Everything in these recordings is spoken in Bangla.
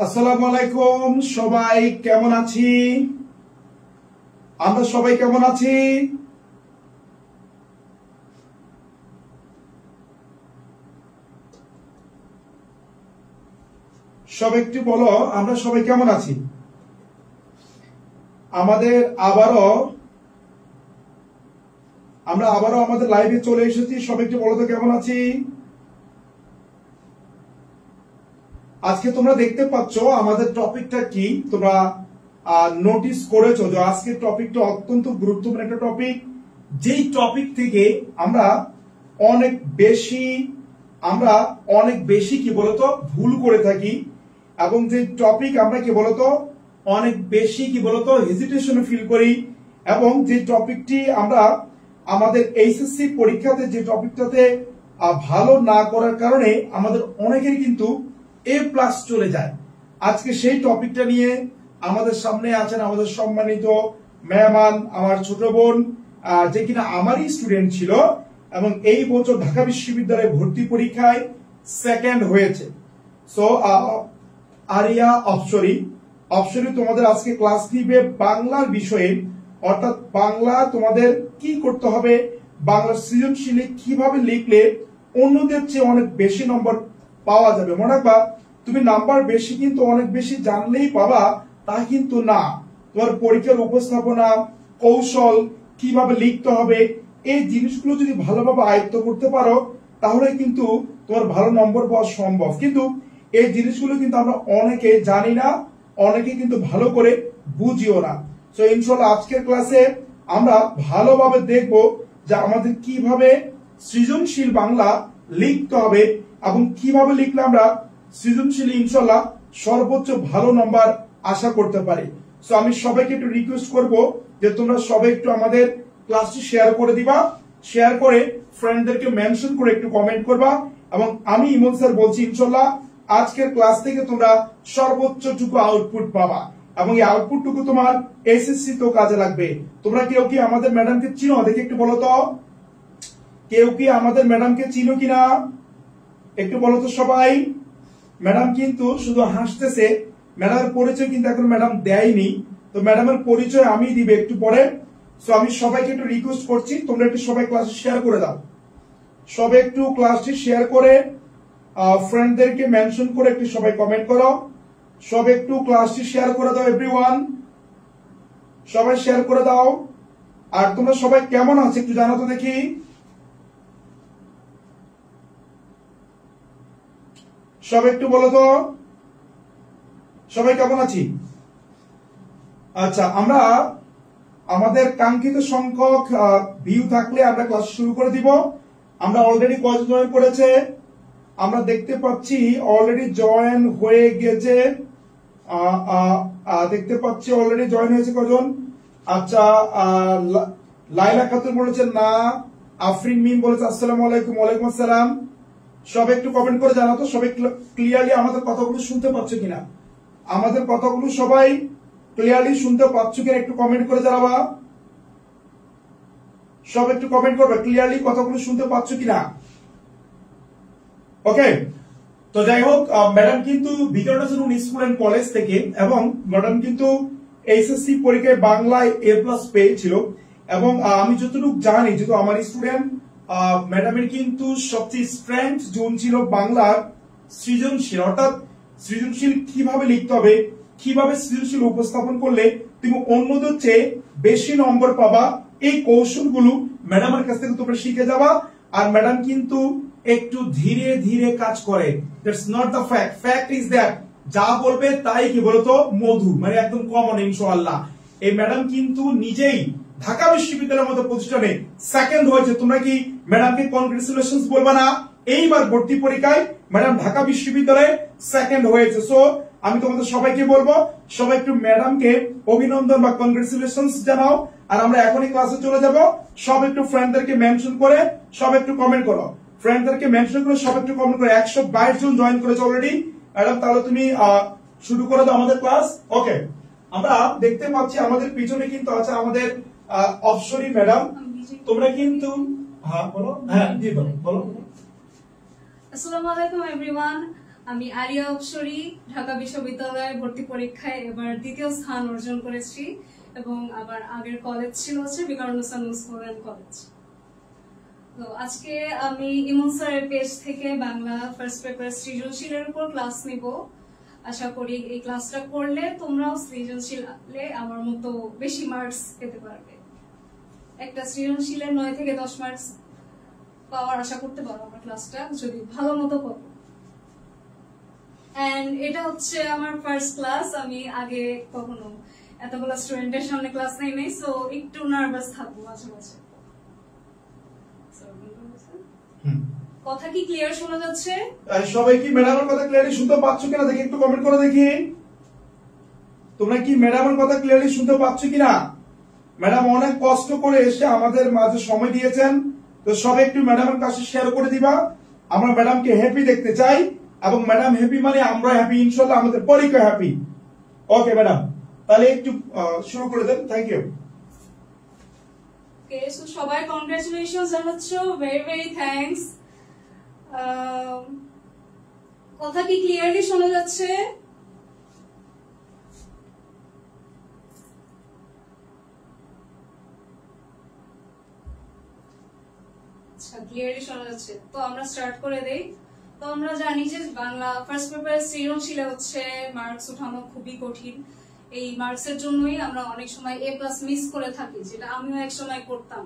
আসসালামু আলাইকুম। সবাই কেমন আছি? আমরা সবাই কেমন আছি? সব একটু বলো, আমরা সবাই কেমন আছি? আমরা আবারও আমাদের লাইভে চলে এসেছি। সব একটু বলো তো কেমন আছি? আজকে তোমরা দেখতে পাচ্ছ আমাদের টপিকটা কি, তোমরা নোটিস করেছো যে আজকের টপিকটা অত্যন্ত গুরুত্বপূর্ণ একটা টপিক। যেই টপিক থেকে আমরা অনেক বেশি কি বলতো ভুল করে থাকি, এবং যে টপিক আমরা কি বলতো অনেক বেশি কি বলতো হেজিটেশন ফিল করি, এবং যে টপিকটি আমরা আমাদের এইচএসসি পরীক্ষাতে যে টপিকটাতে ভালো না করার কারণে আমাদের অনেকের কিন্তু A+ চলে যায়। আজকে সেই টপিকটা নিয়ে আমাদের সামনে আছেন আমাদের সম্মানিত মেহমান, আমার ছোট বোন, যে কিনা আমারই স্টুডেন্ট ছিল এবং এই বছর ঢাকা বিশ্ববিদ্যালয়ে ভর্তি পরীক্ষায় সেকেন্ড হয়েছে। সো আরিয়া অপসরি তোমাদের আজকে ক্লাস নিবে বাংলার বিষয়ে, অর্থাৎ বাংলা তোমাদের কি করতে হবে, বাংলা সৃজনশীলে কিভাবে লিখলে অন্যদের চেয়ে অনেক বেশি নম্বর পাওয়া যাবে। মনে রাখবা, তুমি নাম্বার বেশি কিন্তু অনেক বেশি জানলেই পাবা তা কিন্তু না। তোমার পরীক্ষার উপস্থাপনা, কৌশল, কিভাবে লিখতে হবে, এই জিনিসগুলো যদি ভালোভাবে আয়ত্ত করতে পারো তাহলে কিন্তু তোমার ভালো নম্বর পাওয়া সম্ভব। কিন্তু এই জিনিসগুলো কিন্তু আমরা অনেকে জানি না, অনেকে কিন্তু ভালো করে বুঝিও না। সো ইনশাআল্লাহ আজকের ক্লাসে আমরা ভালোভাবে দেখব যে আমাদের কিভাবে সৃজনশীল বাংলা লিখতে হবে এবং কিভাবে লিখলে আমরা সৃজনশীল ইনশাআল্লাহ সর্বোচ্চ ভালো নম্বর আশা করতে পারি। সো আমি সবাইকে একটু রিকোয়েস্ট করব যে তোমরা সবাই একটু আমাদের ক্লাসটি শেয়ার করে দিবা, শেয়ার করে ফ্রেন্ডদেরকে মেনশন করে একটু কমেন্ট করবা, এবং আমি ইমন স্যার বলছি ইনশাআল্লাহ আজকের ক্লাস থেকে তোমরা সর্বোচ্চটুকু আউটপুট পাবা, এবং এই আউটপুটটুকু তোমার এসএসসি তো কাজে লাগবে। তোমরা কেউ কি আমাদের ম্যাডামকে চিনো? দেখে একটু বলো তো, কেউ কি আমাদের ম্যাডামকে চিনো কিনা একটু বলো তো সবাই। ম্যাডাম কিন্তু শুধু হাসতেছে, ম্যাডামের পরিচয় কিন্তু এখন ম্যাডাম দেয়নি, তো ম্যাডামের পরিচয় আমি দিবে একটু পরে। সো আমি সবাইকে একটু রিকোয়েস্ট করছি তোমরা একটু সবাই ক্লাসটি শেয়ার করে দাও, সবাই একটু ক্লাসটি শেয়ার করে ফ্রেন্ডদেরকে মেনশন করে একটু সবাই কমেন্ট করো। সব একটু ক্লাসটি শেয়ার করে দাও এভরিওয়ান, সবাই শেয়ার করে দাও। আর তোমরা সবাই কেমন আছো একটু জানো তো দেখি। সব একটু বলো তো সবাই কেমন আছি। আচ্ছা, আমরা আমাদের কাঙ্ক্ষিত সংখ্যক ভিউ থাকলে আমরা ক্লাস শুরু করে দিব। আমরা অলরেডি কয়জন জয়েন করেছে আমরা দেখতে পাচ্ছি, অলরেডি জয়েন হয়ে গেছে, দেখতে পাচ্ছি অলরেডি জয়েন হয়েছে কজন। আচ্ছা, লাইলা খাতুন বলেছেন না, আফরিন মিম বলেছে আসসালামু আলাইকুম। ওয়ালাইকুম আসসালাম। সব একটু কমেন্ট করে জানাতো সবাই ক্লিয়ারলি আমাদের কথাগুলো শুনতে পাচ্ছ কিনা, আমাদের কথাগুলো সবাই ক্লিয়ারলি শুনতে পাচ্ছ কিনা একটু কমেন্ট করে জানাবা। সব একটু কমেন্ট করবে ক্লিয়ারলি কথাগুলো শুনতে পাচ্ছ কিনা। ওকে, তো যাই হোক, ম্যাডাম কিন্তু ভিক্টোরিয়া স্কুল এন্ড কলেজ থেকে, এবং ম্যাডাম কিন্তু এইচএসসি পরীক্ষায় বাংলায় A+ পেয়েছিল, এবং আমি যতটুকু জানি যেহেতু আমার স্টুডেন্ট, ম্যাডামের কিন্তু সবচেয়ে স্ট্রেংথ জোন ছিল বাংলার সৃজনশীল, অর্থাৎ সৃজনশীল কিভাবে লিখতে হবে, কিভাবে সৃজনশীল উপস্থাপন করলে তুমি অন্যদের চেয়ে বেশি নম্বর পাবা, এই কৌশলগুলো ম্যাডামের কাছ থেকে তোমরা শিখে যাবা। আর ম্যাডাম কিন্তু একটু ধীরে ধীরে কাজ করে, that's not the fact, fact is that যা বলবে তাই কি বলতো মধু, মানে একদম কমন ইনশাআল্লাহ। এই ম্যাডাম কিন্তু নিজেই ঢাকা বিশ্ববিদ্যালয়ের মতো প্রতিষ্ঠানে সেকেন্ড হয়েছে। তোমরা কি ম্যাডামকে কনগ্রেচুলেশনস বলবা না? এইবার ভর্তি পরীক্ষায় ম্যাডাম ঢাকা বিশ্ববিদ্যালয়ে সেকেন্ড হয়েছে। সো আমি তোমাদের সবাইকে বলবো সবাই একটু ম্যাডামকে অভিনন্দন বা কনগ্রেচুলেশনস জানাও। আর আমরা এখনই ক্লাসে চলে যাব। সব একটু ফ্রেন্ডদেরকে মেনশন করে সব একটু কমেন্ট করো, ফ্রেন্ডদেরকে মেনশন করে সব একটু কমেন্ট করো। 122 জন জয়েন করেছে অলরেডি ম্যাডাম, তাহলে তুমি শুরু করে দাও আমাদের ক্লাস। ওকে, আমরা দেখতে পাচ্ছি আমাদের পিছনে কিন্তু আছে আমাদের অপসরি ম্যাডাম। তোমরা কিন্তু হ্যাঁ বলো, হ্যাঁ জি বলো। আসসালামু আলাইকুম এভরিওয়ান। আমি আরিয়া অপসরী ঢাকা বিশ্ববিদ্যালয়ে ভর্তি পরীক্ষায় এবার দ্বিতীয় স্থান অর্জন করেছি এবং আমার আগের কলেজ ছিল হচ্ছে বিকারুন্নসা স্কুল কলেজ। তো আজকে আমি ইমন স্যারের পেজ থেকে বাংলা ফার্স্ট পেপার সৃজনশীলের উপর ক্লাস নিব। আশা করি এই ক্লাসটা করলে তোমরাও সৃজনশীলে আমার মতো বেশি মার্কস পেতে পারবে। একটা সৃজনশীলের 9 থেকে 10 মার্কস পাওয়ার আশা করতে পারো আমার ক্লাসটা যদি ভালো মতো করো। এন্ড এটা হচ্ছে আমার ফার্স্ট ক্লাস। আমি আগে কখনো এতগুলো স্টুডেন্টের সামনে ক্লাস নেই নাই, সো একটু নার্ভাস থাকবো মাঝে মাঝে। কথা কি ক্লিয়ার শোনা যাচ্ছে? সবাই কি ম্যাডামের কথা ক্লিয়ারলি শুনতে পাচ্ছ কিনা দেখি, একটু কমেন্ট করে দেখি। তোমরা কি ম্যাডামের কথা ক্লিয়ারলি শুনতে পাচ্ছ কিনা? ম্যাডাম অনেক কষ্ট করে এসে আমাদের মাঝে সময় দিয়েছেন, তো সবাই একটু ম্যাডামের কাছে শেয়ার করে দিবা। আমরা ম্যাডামকে হ্যাপি দেখতে চাই এবং ম্যাডাম হ্যাপি মানে আমরা হ্যাপি, ইনশাআল্লাহ আমাদের পরীক্ষা হ্যাপি। ওকে ম্যাডাম, তাহলে একটু শুরু করে দেন। Thank you. ওকে, সো সবাই কংগ্রাচুলেশনস জানাচ্ছো, ভেরি ভেরি থ্যাঙ্কস। কথা কি ক্লিয়ারলি শোনা যাচ্ছে? আচ্ছা, ক্লিয়ারলি শোনা যাচ্ছে। তো আমরা স্টার্ট করে দেই। তো আমরা জানি যে বাংলা ফার্স্ট পেপার সৃজনশীলে হচ্ছে মার্কস উঠানো খুবই কঠিন। এই মার্কসের জন্যই আমরা অনেক সময় A+ মিস করে থাকি, যেটা আমিও এক সময় করতাম।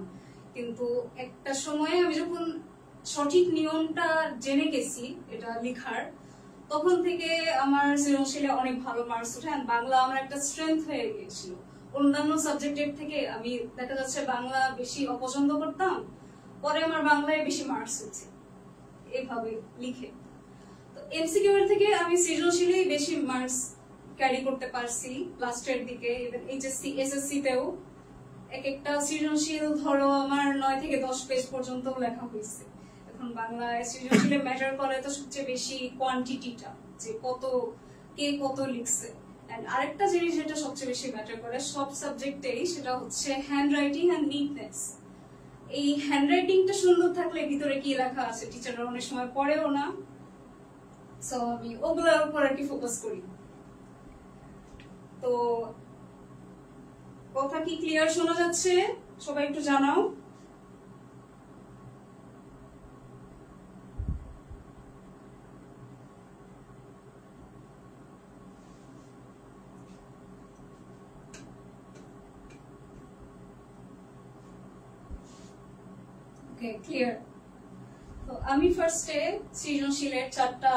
কিন্তু একটা সময়ে আমি যখন সঠিক নিয়মটা জেনে গেছি এটা লেখার, তখন থেকে আমার সৃজনশীলে অনেক ভালো মার্কস ওঠে। বাংলা আমার একটা স্ট্রেংথ হয়ে গিয়েছিল। অন্যান্য সাবজেক্টের থেকে আমি দেখা যাচ্ছে বাংলা বেশি অপছন্দ করতাম, পরে আমার বাংলায় বেশি মার্কস হচ্ছে এভাবে লিখে। তো এমসিকিউ এর থেকে আমি সৃজনশীলে বেশি মার্কস ক্যারি করতে পারছি লাস্টের দিকে। ইভেন এইচএসসি এসএসসি তেও এক একটা সৃজনশীল ধরো আমার 9 থেকে 10 পেজ পর্যন্ত লেখা হয়েছে। এখন বাংলায় সৃজনশীলে ম্যাটার করে তো সবচেয়ে বেশি কোয়ান্টিটিটা, যে কে কত লিখছে। এন্ড আরেকটা জিনিস যেটা সবচেয়ে বেশি ম্যাটার করে সব সাবজেক্টেই, সেটা হচ্ছে হ্যান্ড রাইটিং এন্ড নিটনেস। এই হ্যান্ড রাইটিংটা সুন্দর থাকলে ভিতরে কি লেখা আছে টিচাররা অনেক সময় পড়েও না, সো আমি ওগুলোর উপর আর কি ফোকাস করি। তো কথা কি ক্লিয়ার শোনা যাচ্ছে? সবাই একটু জানাও। ওকে, ক্লিয়ার। তো আমি ফার্স্টে সৃজনশীলের 4টা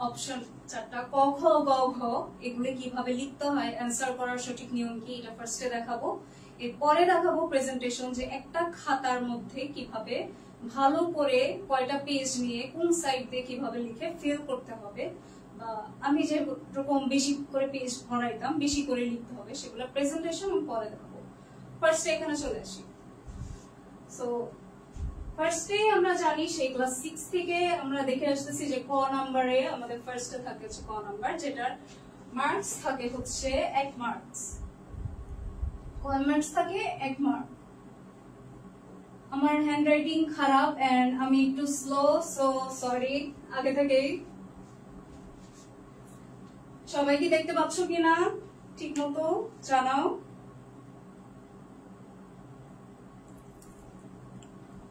অপশন, 4টা ক খ গ ঘ, এগুলো কিভাবে লিখতে হয়, অ্যান্সার করার সঠিক নিয়ম কি, এটা ফার্স্টে দেখাবো। এরপরে দেখাবো প্রেজেন্টেশন, যে একটা খাতার মধ্যে কিভাবে ভালো করে কয়টা পেজ নিয়ে কোন সাইড দিয়ে কিভাবে লিখে ফিল করতে হবে, বা আমি যে রকম বেশি করে পেজ ভরাইতাম বেশি করে লিখতে হবে, সেগুলো প্রেজেন্টেশন পরে দেখাবো। ফার্স্টে এখানে চলে আসি। সো ফার্স্টে আমরা জানি সেই ক্লাস 6 থেকে আমরা দেখে আসতেছি যে ক নাম্বারে আমাদের ফার্স্টে থাকে হচ্ছে ক নাম্বার, যেটার মার্কস থাকে হচ্ছে 1 মার্কস। কয় মার্কস থাকে? 1 মার্ক। আমার হ্যান্ড রাইটিং খারাপ এন্ড আমি একটু স্লো, সো সরি আগে থেকেই। সবাই কি দেখতে পাচ্ছ কিনা ঠিক মতো জানাও।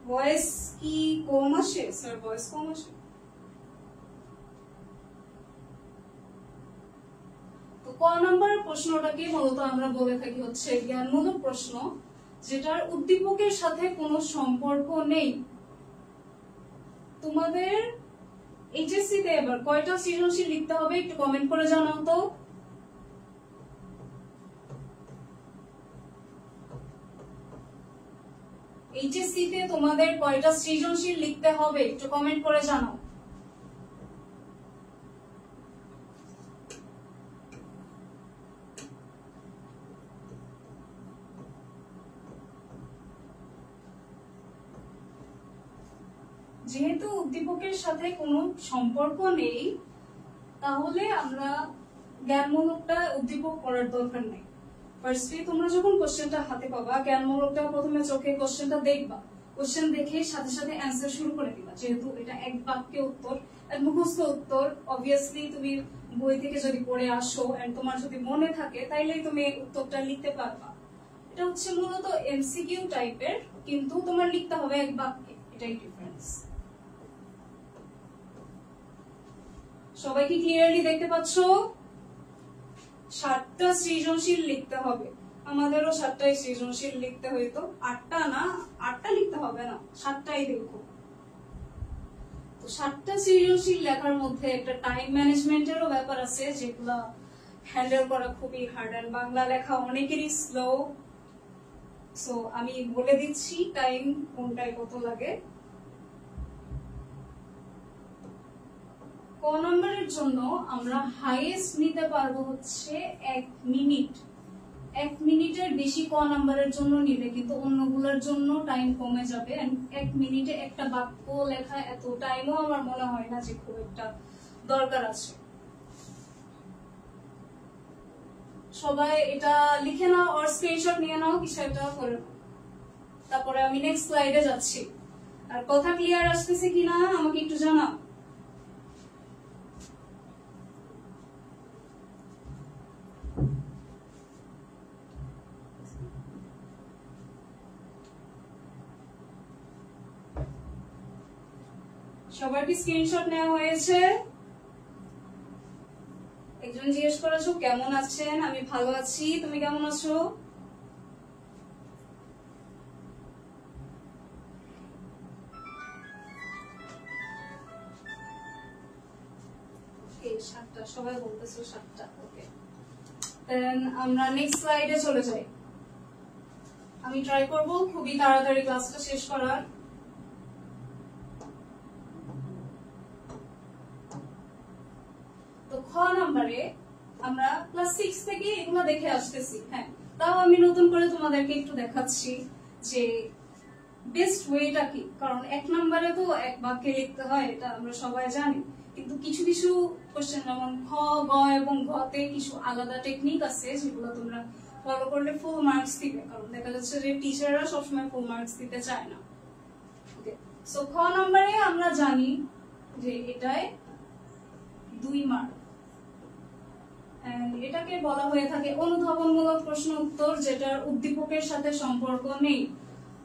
ভয়েস কি কম আসে? স্যার ভয়েস কম আসে। তো ক নাম্বার প্রশ্নটাকে মূলত আমরা বলে থাকি হচ্ছে জ্ঞানমূলক প্রশ্ন, যেটার উদ্দীপকের সাথে কোনো সম্পর্ক নেই। তোমাদের এইচএসসি তে এবার কয়টা সৃজনশীল লিখতে হবে একটু কমেন্ট করে জানাও তো। এইচএসসি তে তোমাদের কয়টা সৃজনশীল লিখতে হবে একটু কমেন্ট করে জানাও। যেহেতু উদ্দীপকের সাথে কোনো সম্পর্ক নেই, তাহলে আমরা জ্ঞানমূলকটা উদ্দীপক করার দরকার নেই। ফার্স্টে তোমরা যখন কোশ্চেনটা হাতে পাবা, জ্ঞানমূলকটা প্রথমে চোখে কোশ্চেনটা দেখবা, কোশ্চেন দেখে সাথে সাথে অ্যান্সার শুরু করে দিবা, যেহেতু এটা এক বাক্যে উত্তর মুখস্থ উত্তর অবভিয়াসলি তুমি বই থেকে যদি পড়ে আসো এন্ড তোমার যদি মনে থাকে তাইলেই তুমি উত্তরটা লিখতে পারবা। এটা হচ্ছে মূলত এমসিকিউ টাইপের, কিন্তু তোমার লিখতে হবে এক বাক্যে, এটাই ডিফারেন্স। সবাই কি ক্লিয়ারলি দেখতে পাচ্ছ? 7টা সৃজনশীল লিখতে হবে। আমাদেরও 7টাই সৃজনশীল লিখতে হইতো, 8টা না, 8টা লিখতে হবে না, 7টাই দেখো। তো 7টা সৃজনশীল লেখার মধ্যে একটা টাইম ম্যানেজমেন্টেরও ব্যাপার আছে, যেগুলো হ্যান্ডেল করা খুবই হার্ড। এন্ড বাংলা লেখা অনেকেরই স্লো, সো আমি বলে দিচ্ছি টাইম কোনটায় কত লাগে। ক নম্বরের জন্য আমরা হাইয়েস্ট নিতে পারবো হচ্ছে 1 মিনিট। 1 মিনিটের বেশি ক নম্বরের জন্য নিলে কিন্তু অন্যগুলোর জন্য টাইম কমে যাবে। 1 মিনিটে একটা বাক্য লেখা এত টাইমও আমার মনে হয় না যে খুব একটা দরকার আছে। সবাই এটা লিখে নাও আর স্ক্রিনশট নিয়ে নাও, কিছু একটা করে নাও। তারপরে আমি নেক্সট স্লাইডে যাচ্ছি। আর কথা ক্লিয়ার আসতেছে কিনা আমাকে একটু জানাও। সবার কি স্ক্রিনশট নেওয়া হয়েছে? একজন জিজ্ঞেস করেছো কেমন আছেন? আমি ভালো আছি, তুমি কেমন আছো? ওকে, 7টা সবাই বলতেছো 7টা। ওকে, দেন আমরা নেক্সট স্লাইডে চলে যাই। আমি ট্রাই করব খুবই তাড়াতাড়ি ক্লাসটা শেষ করার। তো খ নম্বরে আমরা ক্লাস 6 থেকে এগুলো দেখে আসতেছি। হ্যাঁ, তাও আমি নতুন করে তোমাদেরকে একটু দেখাচ্ছি যে বেস্ট ওয়েটা কি। কারণ 1 নম্বরে তো এক বাক্যে লিখতে হয়, এটা আমরা সবাই জানি, কিন্তু কিছু কিছু কোশ্চেন যেমন খ, গ এবং ঘ তে কিছু আলাদা টেকনিক আছে যেগুলো তোমরা ফলো করলে ফুল মার্কস দিবে। কারণ দেখা যাচ্ছে যে টিচাররা সবসময় ফুল মার্কস দিতে চায় না। ওকে, সো খ নম্বরে আমরা জানি যে এটায় 2 মার্ক। এটাকে বলা হয়ে থাকে অনুধাবনমূলক প্রশ্ন উত্তর, যেটার উদ্দীপকের সাথে সম্পর্ক নেই।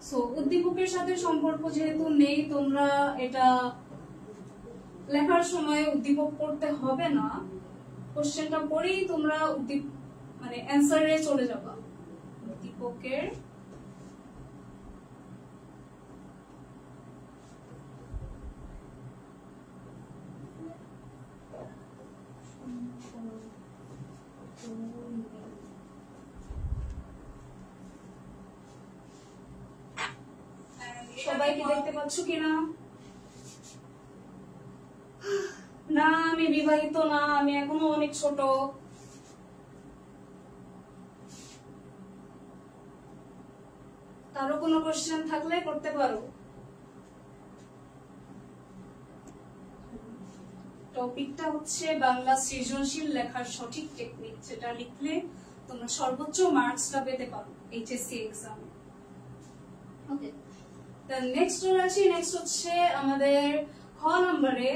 সো উদ্দীপকের সাথে সম্পর্ক যেহেতু নেই, তোমরা এটা লেখার সময় উদ্দীপক পড়তে হবে না। কোশ্চেনটা পড়েই তোমরা মানে অ্যান্সারে চলে যাবা। উদ্দীপকের সবাই কি দেখতে পাচ্ছ কিনা? না, আমি বিবাহিত না, আমি এখনো অনেক ছোট। কারো কোনো কোশ্চেন থাকলে করতে পারো। টপিকটা হচ্ছে বাংলা সৃজনশীল লেখার সঠিক টেকনিক, যেটা লিখলে তোমরা সর্বোচ্চ মার্কসটা পেতে পারো এইচএসসি এক্সামে। ওকে, নেক্সট আছে, নেক্সট হচ্ছে আমাদের খ নম্বরে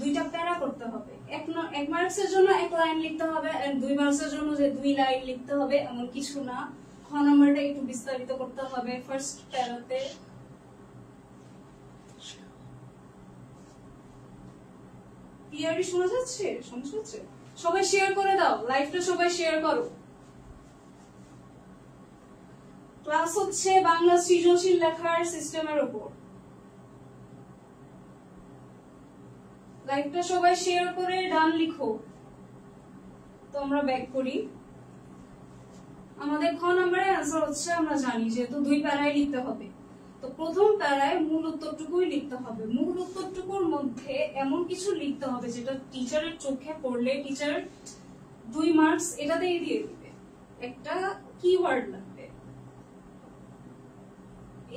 2টা প্যারা করতে হবে। 1 মার্কসের জন্য 1 লাইন লিখতে হবে, আর 2 মার্কসের জন্য যে 2 লাইন লিখতে হবে এমন কিছু না। খ নম্বরটা একটু বিস্তারিত করতে হবে। ফার্স্ট প্যারাতে ক্লিয়ারলি শোনা যাচ্ছে? সমস্যা হচ্ছে? সবাই শেয়ার করে দাও, লাইভটা সবাই শেয়ার করো। ক্লাস হচ্ছে বাংলা সৃজনশীল লেখার সিস্টেমের উপর। লাইভটা সবাই শেয়ার করে ডান লিখো। তো আমরা ব্যাক করি। আমাদের খ নম্বরের অ্যান্সার হচ্ছে, আমরা জানি যেহেতু 2 প্যারায় লিখতে হবে, তো প্রথম প্যারায় মূল উত্তরটুকুই লিখতে হবে। মূল উত্তরটুকুর মধ্যে এমন কিছু লিখতে হবে যেটা টিচারের চোখে পড়লে টিচার 2 মার্কস এটাতেই দিয়ে দিবে। একটা কিওয়ার্ড লাগবে।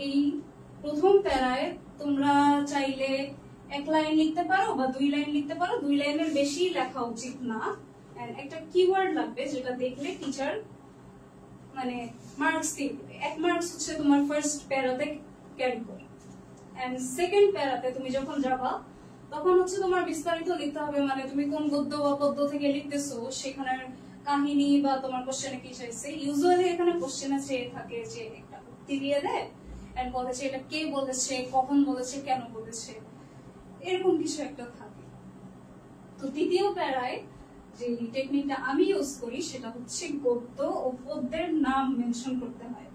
এই প্রথম প্যারায় তোমরা চাইলে 1 লাইন লিখতে পারো বা 2 লাইন লিখতে পারো, 2 লাইনের বেশি লেখা উচিত না। একটা কিওয়ার্ড লাগবে যেটা দেখলে টিচার মানে মার্কস দিয়ে দিবে। 1 মার্কস হচ্ছে তোমার ফার্স্ট প্যারাতে ক্যারি করে। এন্ড সেকেন্ড প্যারাতে তুমি যখন যাবা তখন হচ্ছে তোমার বিস্তারিত লিখতে হবে, মানে তুমি কোন গদ্য বা পদ্য থেকে লিখতেছো সেখানের কাহিনী বা তোমার কোশ্চেনে কি চাইছে। ইউজুয়ালি এখানে কোশ্চেনে চেয়ে থাকে যে একটা উক্তি দিয়ে দেয় এন্ড বলেছে এটা কে বলেছে, কখন বলেছে, কেন বলেছে, এরকম কিছু একটা থাকে। তো তৃতীয় প্যারায় যে টেকনিকটা আমি ইউজ করি সেটা হচ্ছে গদ্য ও পদ্যের নাম মেনশন করতে হয়।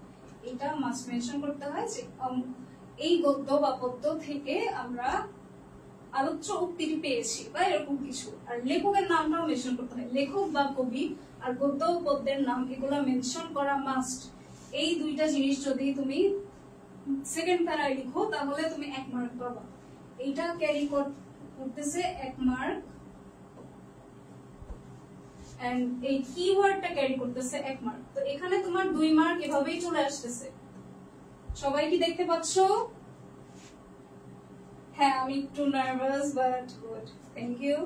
এটা মাস্ট মেনশন করতে হয় যে এই গদ্য বা পদ্য থেকে আমরা আলোচ্য উক্তিটি পেয়েছি বা এরকম কিছু। আর লেখকের নামটাও মেনশন করতে হয়, লেখক বা কবি আর গদ্য ও পদ্যের নাম এগুলো মেনশন করা মাস্ট। এই দুইটা জিনিস যদি তুমি সেকেন্ড প্যারায় লিখো তাহলে তুমি 1 মার্ক পাবা। এইটা ক্যারি করতেছে 1 মার্ক, এন্ড এই কিওয়ার্ডটা ক্যারি করতেছে 1 মার্ক। তো এখানে তোমার 2 মার্ক এভাবেই চলে আসতেছে। সবাই কি দেখতে পাচ্ছো? হ্যাঁ, আমি একটু nervous but good, thank you.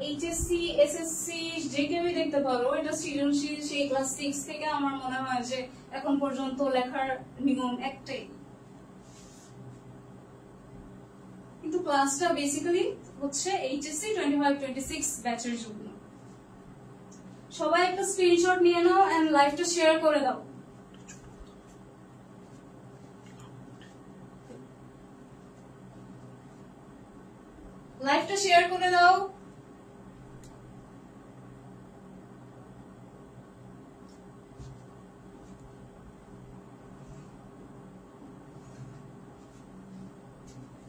HSC, SSC যে কেউই দেখতে পারো, এটা সৃজনশীল সেই ক্লাস 6 থেকে আমার মনে হয় যে এখন পর্যন্ত লেখার নিয়ম একটাই, কিন্তু ক্লাসটা বেসিক্যালি হচ্ছে এইচএসসি 25-26 ব্যাচের জন্য। সবাই একটা স্ক্রিনশট নিয়ে নাও এন্ড লাইভটা শেয়ার করে দাও। লাইভটা শেয়ার করে দাও।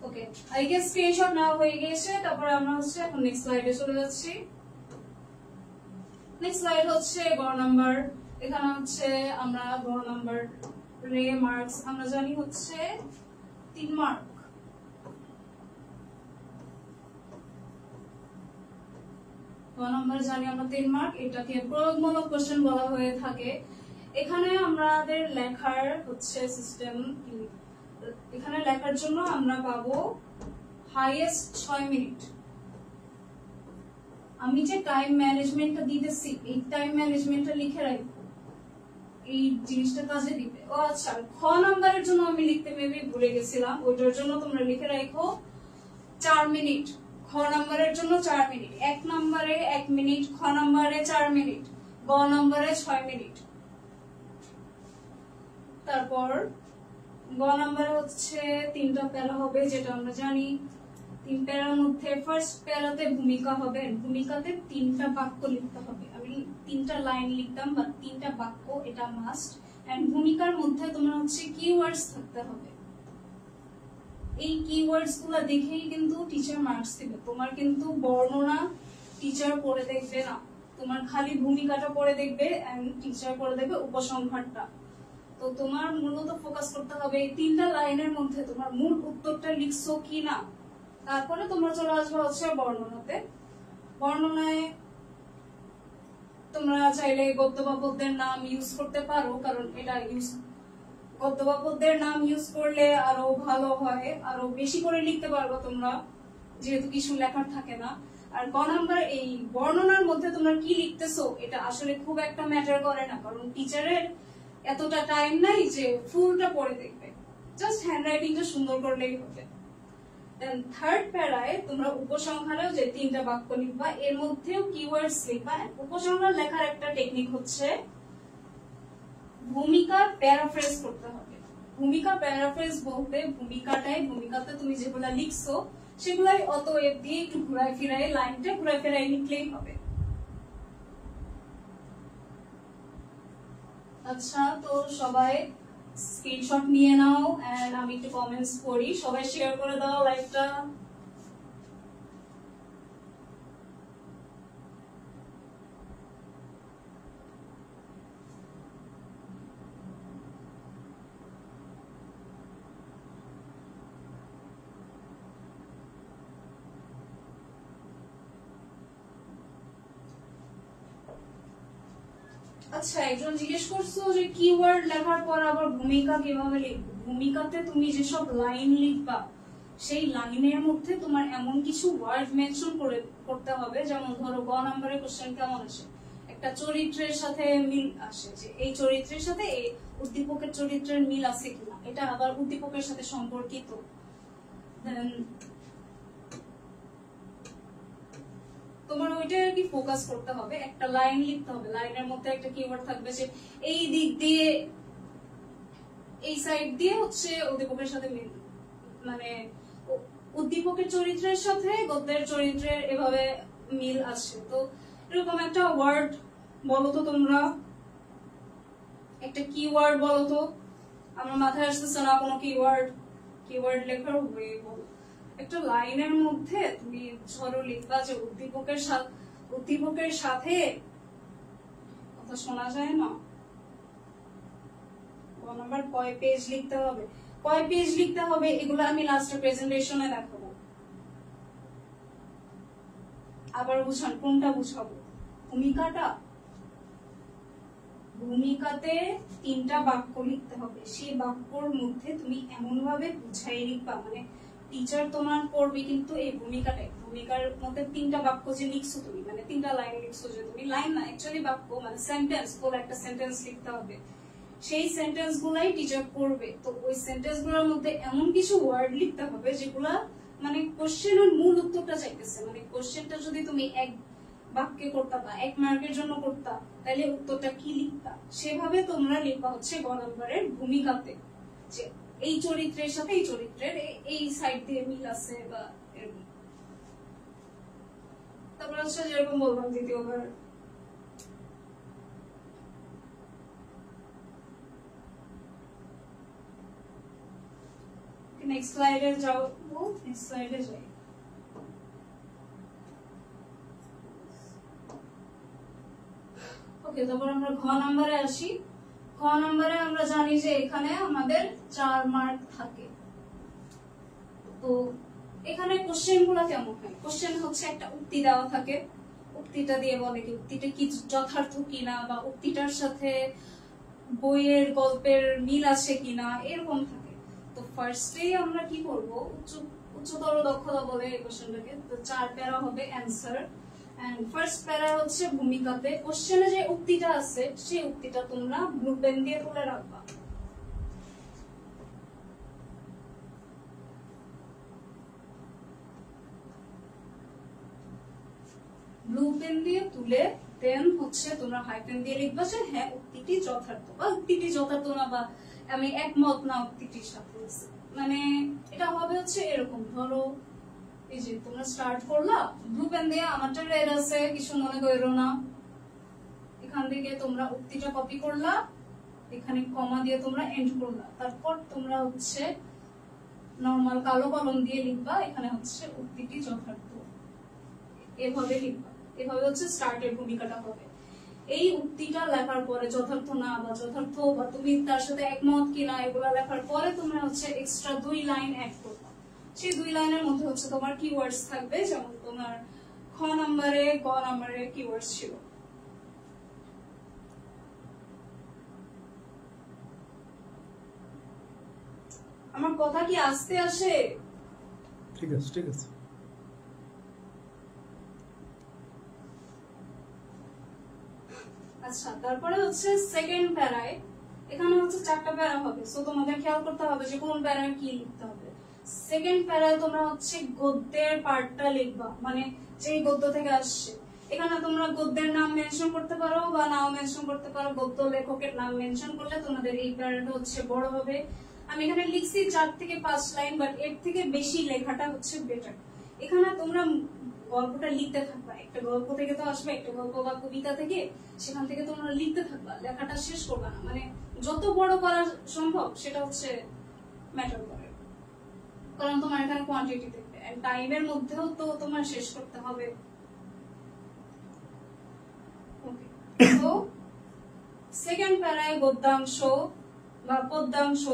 ওকে, আই গেস স্ক্রিনশট নাও হয়ে গেছে। তারপরে আমরা হচ্ছে এখন নেক্সট স্লাইডে চলে যাচ্ছি। নেক্সট স্লাইড হচ্ছে গড় নাম্বার। এখানে হচ্ছে আমরা গড় নাম্বার রে মার্কস আমরা জানি হচ্ছে 3 মার্ক। গড় নাম্বার জানি আমরা 3 মার্ক। এটাকে প্রয়োগমূলক কোশ্চেন বলা হয়ে থাকে। এখানে আমাদের লেখার হচ্ছে সিস্টেম, এখানে লেখার জন্য আমরা পাবো হাইয়েস্ট 6 মিনিট। আমি যে টাইম ম্যানেজমেন্টটা দিতেছি এই টাইম ম্যানেজমেন্টটা লিখে রাখবো, এই জিনিসটা কাজে দিবে। ও আচ্ছা, খ নাম্বারের জন্য আমি লিখতে মেবি ভুলে গেছিলাম, ওইটার জন্য তোমরা লিখে রাখো 4 মিনিট। খ নাম্বারের জন্য 4 মিনিট, 1 নাম্বারে 1 মিনিট, খ নাম্বারে 4 মিনিট, গ নাম্বারে 6 মিনিট। তারপর গ নাম্বারে হচ্ছে 3টা প্যারা হবে, যেটা আমরা জানি। 3 প্যারার মধ্যে ফার্স্ট প্যারাতে ভূমিকা হবে, ভূমিকাতে 3টা বাক্য লিখতে হবে। আমি 3টা লাইন লিখতাম বা 3টা বাক্য, এটা মাস্ট। এন্ড ভূমিকার মধ্যে তোমার হচ্ছে কিওয়ার্ডস থাকতে হবে। এই কিওয়ার্ডস গুলা দেখেই কিন্তু টিচার মার্কস দিবে। তোমার কিন্তু বর্ণনা টিচার পড়ে দেখবে না, তোমার খালি ভূমিকাটা পড়ে দেখবে এন্ড টিচার পড়ে দেখবে উপসংহারটা। তো তোমার মূলত ফোকাস করতে হবে এই 3টা লাইনের মধ্যে তোমার মূল উত্তরটা লিখছো কিনা। তারপরে তোমরা চলে আসবে হচ্ছে বর্ণনাতে। বর্ণনায় তোমরা চাইলে গদ্য বা পদ্যের নাম ইউজ করতে পারো, কারণ এটা গদ্য বা পদ্যের নাম ইউজ করলে আরো ভালো হয়, আরো বেশি করে লিখতে পারবো তোমরা, যেহেতু কিছু লেখার থাকে না। আর গ নাম্বার এই বর্ণনার মধ্যে তোমরা কি লিখতেছো এটা আসলে খুব একটা ম্যাটার করে না, কারণ টিচারের এতটা টাইম নাই যে ফুলটা পড়ে দেখবে, জাস্ট হ্যান্ডরাইটিংটা সুন্দর করলেই হবে। দেন থার্ড প্যারায় তোমরা উপসংহারেও যে 3টা বাক্য লিখবা, এর মধ্যেও কিওয়ার্ডস লিখবা। উপসংহার লেখার একটা টেকনিক হচ্ছে ভূমিকা প্যারাফ্রেজ করতে হবে। ভূমিকা প্যারাফ্রেজ বলতে ভূমিকাতে তুমি যেগুলা লিখছো সেগুলাই অতএব দিয়ে একটু ঘুরায় ফিরায়, লাইনটা ঘুরায় ফিরায় লিখলেই হবে। আচ্ছা, তো সবাই স্ক্রিনশট নিয়ে নাও এন্ড আমি একটু কমেন্টস করি। সবাই শেয়ার করে দাও লাইভটা। আচ্ছা, একজন জিজ্ঞেস করছো যে কিওয়ার্ড লেখার পর আবার ভূমিকা কিভাবে লিখবো। ভূমিকাতে তুমি যেসব লাইন লিখবা সেই লাইনের মধ্যে তোমার এমন কিছু ওয়ার্ড মেনশন করতে হবে, যেমন ধরো গ নাম্বারের কোশ্চেন কেমন আসে, একটা চরিত্রের সাথে মিল আসে, যে এই চরিত্রের সাথে এই উদ্দীপকের চরিত্রের মিল আছে কিনা, এটা আবার উদ্দীপকের সাথে সম্পর্কিত। তোমার ওইটা আর কি ফোকাস করতে হবে, একটা লাইন লিখতে হবে, লাইনের মধ্যে একটা কিওয়ার্ড থাকবে যে এই দিক দিয়ে, এই সাইড দিয়ে হচ্ছে উদ্দীপকের সাথে মিল, মানে উদ্দীপকের চরিত্রের সাথে গদ্যের চরিত্রের এভাবে মিল আছে। তো এরকম একটা ওয়ার্ড বলো তো তোমরা, একটা কিওয়ার্ড বলো তো, আমার মাথায় আসতেছে না কোনো কিওয়ার্ড লেখার হবে। একটা লাইনের মধ্যে তুমি ধরো লিখবা যে উদ্দীপকের সাথে, কথা শোনা যায় না, নাম্বার কয় পেজ লিখতে হবে, কয় পেজ লিখতে হবে, এগুলো আমি লাস্টে প্রেজেন্টেশনে দেখাবো। আবার বুঝান, কোনটা বুঝাবো? ভূমিকাতে 3টা বাক্য লিখতে হবে, সেই বাক্যর মধ্যে তুমি এমন ভাবে বুঝাই লিখবা, মানে টিচার তোমার পড়বে কিন্তু এই ভূমিকার মধ্যে 3টা বাক্য যে লিখছো তুমি, মানে 3টা লাইন লিখছো, যে তুমি লাইন না অ্যাকচুয়ালি বাক্য, মানে সেন্টেন্স, পুরো একটা সেন্টেন্স লিখতে হবে, সেই সেন্টেন্স গুলাই টিচার পড়বে। তো ওই সেন্টেন্স গুলোর মধ্যে এমন কিছু ওয়ার্ড লিখতে হবে যেগুলা মানে কোশ্চেনের মূল উত্তরটা চাইতেছে, মানে কোশ্চেনটা যদি তুমি এক বাক্যে করতা বা 1 মার্কের জন্য করতা, তাহলে উত্তরটা কি লিখতা, সেভাবে তোমরা লিখবা হচ্ছে গ নম্বরের ভূমিকাতে, যে এই চরিত্রের সাথে এই চরিত্রের এই সাইড দিয়ে মিল আছে বা এরকম। তারপর হচ্ছে যেরকম বললাম দ্বিতীয়বার, নেক্সট স্লাইডে যাও, নেক্সট স্লাইডে যাই। ওকে, তারপর আমরা ঘ নম্বরে আসি। ঘ নম্বরে আমরা জানি যে এখানে আমাদের 4 মার্ক থাকে। তো এখানে কোশ্চেন গুলো কেমন হয়? কোশ্চেন হচ্ছে একটা উক্তি দেওয়া থাকে, উক্তিটা দিয়ে বলে কি উক্তিটা কি যথার্থ কিনা, বা উক্তিটার সাথে বইয়ের গল্পের মিল আছে কিনা, এরকম থাকে। তো ফার্স্টে আমরা কি করব, উচ্চতর দক্ষতা বলে এই কোশ্চেনটাকে। তো 4 প্যারা হবে অ্যানসার, এন্ড ফার্স্ট প্যারা হচ্ছে ভূমিকাতে কোশ্চেনে যে উক্তিটা আছে সেই উক্তিটা তোমরা ব্লু পেন দিয়ে তুলে রাখবা। ব্লু পেন দিয়ে তুলে দেন হচ্ছে তোমরা হাইপেন দিয়ে লিখবা যে হ্যাঁ উক্তিটি যথার্থ, বা উক্তিটি যথার্থ না, বা আমি একমত না উক্তিটির সাথে। মানে এটা হবে হচ্ছে এরকম, ধরো এই যে তোমরা স্টার্ট করলা ব্লু পেন দিয়ে, আমারটা রেড আছে, কিছু মনে করো না। এখান থেকে তোমরা উক্তিটা কপি করলা, এখানে কমা দিয়ে তোমরা এন্ড করলা, তারপর তোমরা হচ্ছে নরমাল কালো কলম দিয়ে লিখবা এখানে হচ্ছে উক্তিটি যথার্থ, এভাবে লিখবা। এভাবে হচ্ছে স্টার্টের ভূমিকাটা হবে। এই উক্তিটা লেখার পরে যথার্থ না বা যথার্থ বা তুমি তার সাথে একমত কিনা এগুলা লেখার পরে তোমরা হচ্ছে এক্সট্রা 2 লাইন অ্যাড করবা। সেই 2 লাইনের মধ্যে হচ্ছে তোমার কিওয়ার্ডস থাকবে, যেমন তোমার খ নম্বরে গ নম্বরে কিওয়ার্ডস ছিল। আমার কথা কি আস্তে আসে? ঠিক আছে, ঠিক আছে। আচ্ছা, তারপরে হচ্ছে সেকেন্ড প্যারায়, এখানে হচ্ছে 4টা প্যারা হবে, সো তোমাদের খেয়াল করতে হবে যে কোন প্যারায় কি লিখতে হবে। সেকেন্ড প্যারায় তোমরা হচ্ছে গদ্যের পার্টটা লিখবা, মানে যেই গদ্য থেকে আসছে। এখানে তোমরা গদ্যের নাম মেনশন করতে পারো বা নাও মেনশন করতে পারো, গদ্য লেখকের নাম মেনশন করলে তোমাদের এই প্যারাটা হচ্ছে বড় হবে। আমি এখানে লিখছি 4 থেকে 5 লাইন, বাট এর থেকে বেশি লেখাটা হচ্ছে বেটার। এখানে তোমরা গল্পটা লিখতে থাকবা, একটা গল্প থেকে তো আসবে, একটা গল্প বা কবিতা থেকে, সেখান থেকে তোমরা লিখতে থাকবা, লেখাটা শেষ করবা না। মানে যত বড় করা সম্ভব সেটা হচ্ছে ম্যাটার করে, কারণ তোমার এখানে কোয়ান্টিটি দেখবে, এন্ড টাইমের মধ্যেও তো তোমার শেষ করতে হবে। ওকে, তো সেকেন্ড প্যারায় গদ্যাংশ বা পদ্যাংশ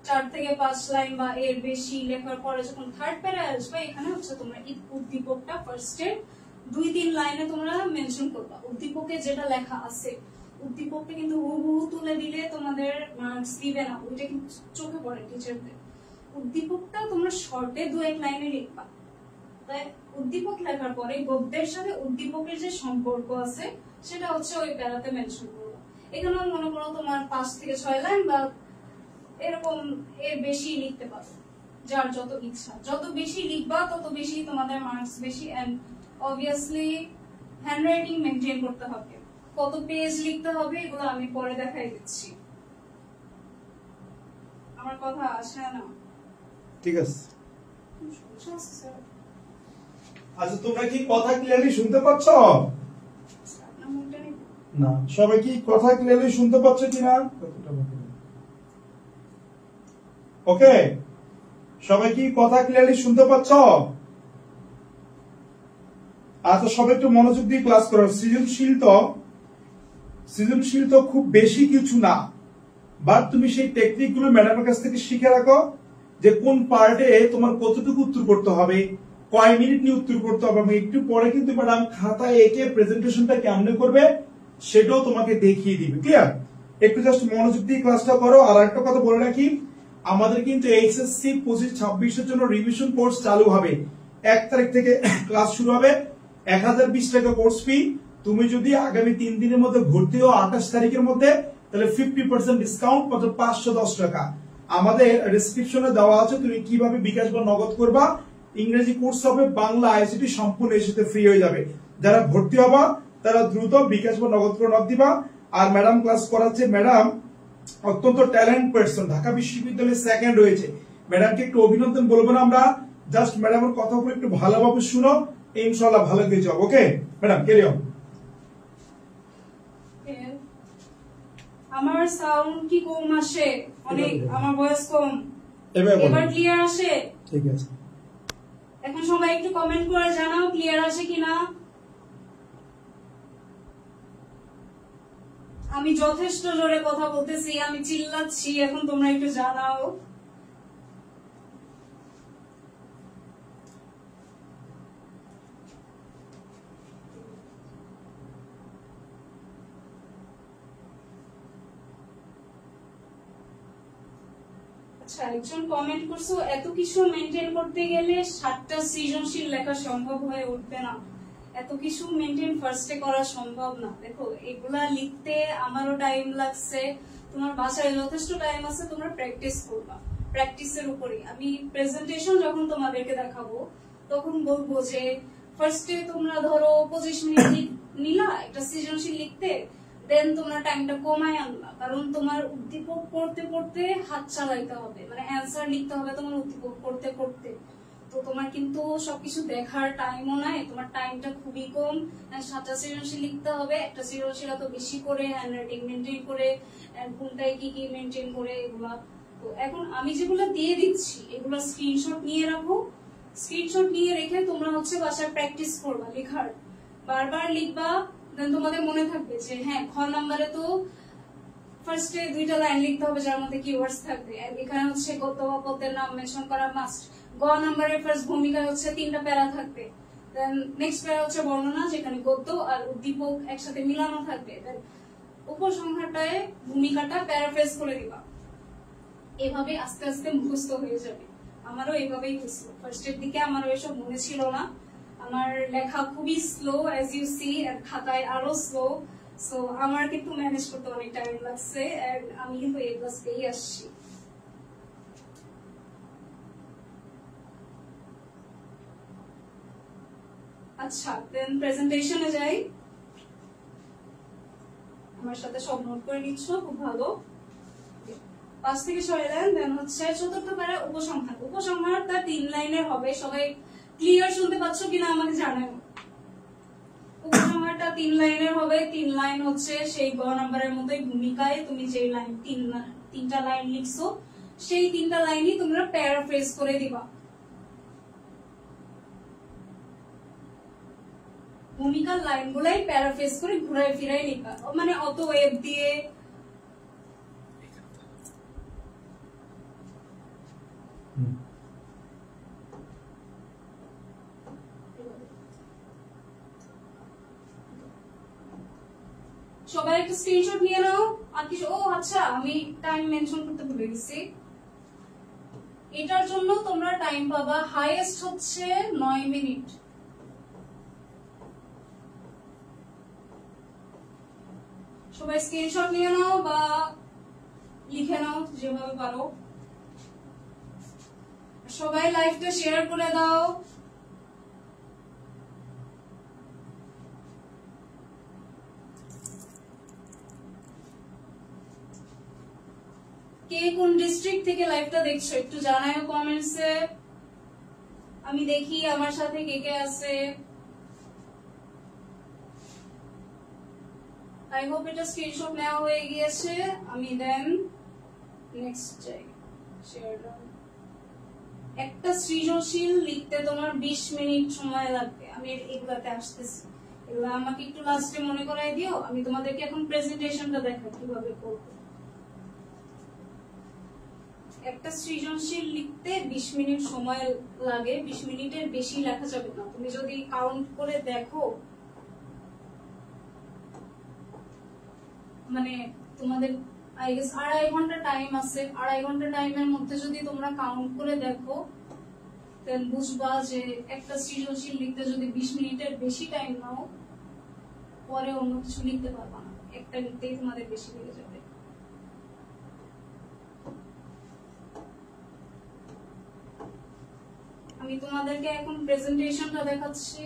4 থেকে 5 লাইন বা এর বেশি লেখার পরে যখন থার্ড প্যারায় আসবে, এখানে হচ্ছে তোমরা উদ্দীপকটা ফার্স্টে 2-3 লাইনে তোমরা মেনশন করবা। উদ্দীপকে যেটা লেখা আছে, উদ্দীপকটা কিন্তু হুবহু তুলে দিলে তোমাদের মার্কস দিবে না, ওইটা কিন্তু চোখে পড়ে টিচারদের। উদ্দীপকটা তোমরা শর্টে 2-1 লাইনে লিখবা। তাই উদ্দীপক লেখার পরে গদ্যের সাথে উদ্দীপকের যে সম্পর্ক আছে সেটা হচ্ছে ওই প্যারাতে মেনশন করবো। এখানে মনে করো তোমার 5 থেকে 6 লাইন বা এরকম এর বেশি লিখতে পারো, যার যত ইচ্ছা। যত বেশি লিখবা তত বেশি তোমাদের মার্কস বেশি। এন্ড অবভিয়াসলি হ্যান্ডরাইটিং মেনটেন করতে হবে। কত পেজ লিখতে হবে এগুলো আমি পরে দেখাই দিচ্ছি। আমার কথা আসে না? ঠিক আছে। আচ্ছা তোমরা কি কথা ক্লিয়ারলি শুনতে পাচ্ছ? না, সবাই কি কথা ক্লিয়ারলি শুনতে পাচ্ছ কিনা? ওকে, সবাই কি কথা ক্লিয়ারলি শুনতে পাচ্ছ? আচ্ছা সবাই একটু মনোযোগ দিয়ে ক্লাস করো। সৃজনশীল তো খুব বেশি কিছু না, বাট তুমি সেই টেকনিক গুলো ম্যাডামের কাছ থেকে শিখে রাখো যে কোন পার্টে তোমার কতটুকু উত্তর করতে হবে, কয় মিনিট নিয়ে উত্তর করতে হবে। আমি একটু পরে কিন্তু ম্যাডাম খাতায় এঁকে প্রেজেন্টেশনটা কেমনে করবে সেটাও তোমাকে দেখিয়ে দিবে। ক্লিয়ার? একটু জাস্ট মনোযোগ দিয়ে ক্লাসটা করো। আর একটা কথা বলে রাখি, আমাদের কিন্তু এইচএসসি 25-26 এর জন্য রিভিশন কোর্স চালু হবে। 1 তারিখ থেকে ক্লাস শুরু হবে। 1020 টাকা কোর্স ফি। তুমি যদি আগামী 3 দিনের মধ্যে ভর্তি হও 28 তারিখের মধ্যে, তাহলে 50% ডিসকাউন্ট, মাত্র 510 টাকা। আমাদের ডেসক্রিপশনে দেওয়া আছে তুমি কিভাবে বিকাশ বা নগদ করবা। ইংরেজি কোর্স হবে, বাংলা আইসিটি সম্পূর্ণ এর সাথে ফ্রি হয়ে যাবে। যারা ভর্তি হবা তারা দ্রুত বিকাশ বা নগদ করে নক দিবা। আর ম্যাডাম ক্লাস করাচ্ছে, ম্যাডাম অত্যন্ত ট্যালেন্ট পারসন, ঢাকা বিশ্ববিদ্যালয়ে সেকেন্ড হয়েছে। ম্যাডামকে একটু অভিনন্দন বলবো না আমরা? জাস্ট ম্যাডামের কথাগুলো একটু ভালোভাবে শুনো, ইনশাআল্লাহ ভালো হয়ে যাবে। Okay madam, carry on. আমার সাউন্ড কি কম আসে? অনেক আমার ভয়েস কম? এবার ক্লিয়ার আসে? ঠিক আছে। এখন সবাই একটু কমেন্ট করে জানাও ক্লিয়ার আসে কিনা। আমি যথেষ্ট জোরে কথা বলতেছি, আমি চিল্লাচ্ছি, এখন তোমরা একটু জানাও। আচ্ছা, একজন কমেন্ট করছো এত কিছু মেনটেন করতে গেলে 7টা সৃজনশীল লেখা সম্ভব হয়ে উঠবে না। এত কিছু মেনটেন ফার্স্টে করা সম্ভব না। দেখো এগুলা লিখতে আমারও টাইম লাগছে, তোমার বাসায় যথেষ্ট টাইম আছে, তোমরা প্র্যাকটিস করবা। প্র্যাকটিসের উপরে আমি প্রেজেন্টেশন যখন তোমাদেরকে দেখাবো তখন বলবো যে ফার্স্টে তোমরা ধরো 25 মিনিট নিলা একটা সৃজনশীল লিখতে, দেন তোমরা টাইমটা কমায় আনলা, কারণ তোমার উদ্দীপক পড়তে পড়তে হাত চালাইতে হবে, মানে অ্যান্সার লিখতে হবে তোমার উদ্দীপক পড়তে পড়তে। তো তোমার কিন্তু সবকিছু দেখার টাইমও নাই, তোমার টাইমটা খুবই কম। 7টা সৃজনশীল লিখতে হবে, একটা সৃজনশীল এত বেশি করে হ্যান্ডরাইটিং মেনটেন করে, কোনটায় কি কি মেনটেন করে এগুলা। তো এখন আমি যেগুলো দিয়ে দিচ্ছি এগুলো স্ক্রিনশট নিয়ে রাখো। স্ক্রিনশট নিয়ে রেখে তোমরা হচ্ছে বাসায় প্র্যাকটিস করবা লেখার, বারবার লিখবা। দেন তোমাদের মনে থাকবে যে হ্যাঁ খ নাম্বারে তো ফার্স্টে 2টা লাইন লিখতে হবে যার মধ্যে কিওয়ার্ডস থাকবে। এখানে হচ্ছে গদ্য বা পদ্যের নাম মেনশন করা মাস্ট। গ নাম্বারের ফার্স্ট ভূমিকায় হচ্ছে 3টা প্যারা থাকবে। দেন নেক্সট প্যারা হচ্ছে বর্ণনা, যেখানে গদ্য আর উদ্দীপক একসাথে মিলানো থাকবে। দেন উপসংহারটায় ভূমিকাটা প্যারাফ্রেজ করে দিবা। এভাবে আস্তে আস্তে মুখস্থ হয়ে যাবে। আমারও এভাবেই হয়েছিল। ফার্স্টের দিকে আমারও এসব মনে ছিল না, আমার লেখা খুবই স্লো অ্যাজ ইউ সি, আর খাতায় আরো স্লো। সো আমার কিন্তু ম্যানেজ করতে অনেক টাইম লাগছে, এন্ড আমি কিন্তু A+ পেয়ে আসছি। আচ্ছা, দেন প্রেজেন্টেশনে যাই। আমার সাথে সব নোট করে নিচ্ছ, খুব ভালো। 5 থেকে 6 লাইন। দেন হচ্ছে চতুর্থ প্যারা উপসংহার। উপসংহারটা 3 লাইনের হবে। সবাই ক্লিয়ার শুনতে পাচ্ছ কিনা আমাকে জানাও। উপসংহারটা 3 লাইনের হবে। 3 লাইন হচ্ছে সেই গ নাম্বারের মতোই ভূমিকায় তুমি যে লাইন 3টা লাইন লিখছো সেই 3টা লাইনই তোমরা প্যারাফ্রেজ করে দিবা। ভূমিকার লাইনগুলাই প্যারাফ্রেজ করে ঘুরাই ফিরাই লিখবা, মানে অত ওয়েব দিয়ে। সবাই একটা স্ক্রিনশট নিয়ে নাও। আর কিছু, ও আচ্ছা আমি টাইম মেনশন করতে ভুলে গেছি। এটার জন্য তোমরা টাইম পাবা হাইয়েস্ট হচ্ছে 9 মিনিট। সবাই স্ক্রিনশট নিয়ে নাও বা লিখে নাও যেভাবে পারো। সবাই লাইভটা শেয়ার করে দাও। কে কোন ডিস্ট্রিক্ট থেকে লাইভটা দেখছো একটু জানাও কমেন্টসে, আমি দেখি আমার সাথে কে কে আছে। আই হোপ এটা স্ক্রিনশট নেওয়া হয়ে গিয়েছে। আমি দেন নেক্সট যাই শেয়ার দাও। একটা সৃজনশীল লিখতে তোমার 20 মিনিট সময় লাগবে। আমি এগুলাতে আসতেছি, এগুলো আমাকে একটু লাস্টে মনে করাই দিও। আমি তোমাদেরকে এখন প্রেজেন্টেশনটা দেখাই কিভাবে করব। একটা সৃজনশীল লিখতে 20 মিনিট সময় লাগে। 20 মিনিটের বেশি লেখা যাবে না। তুমি যদি কাউন্ট করে দেখো, মানে তোমাদের আই গেস 2.5 ঘন্টা টাইম আছে। 2.5 ঘন্টা টাইমের মধ্যে যদি তোমরা কাউন্ট করে দেখো, দেন বুঝবা যে একটা সৃজনশীল লিখতে যদি 20 মিনিটের বেশি টাইম নাও, পরে অন্য কিছু লিখতে পারবা না। একটা লিখতেই তোমাদের বেশি লেগে যাবে। আমি তোমাদেরকে এখন প্রেজেন্টেশনটা দেখাচ্ছি।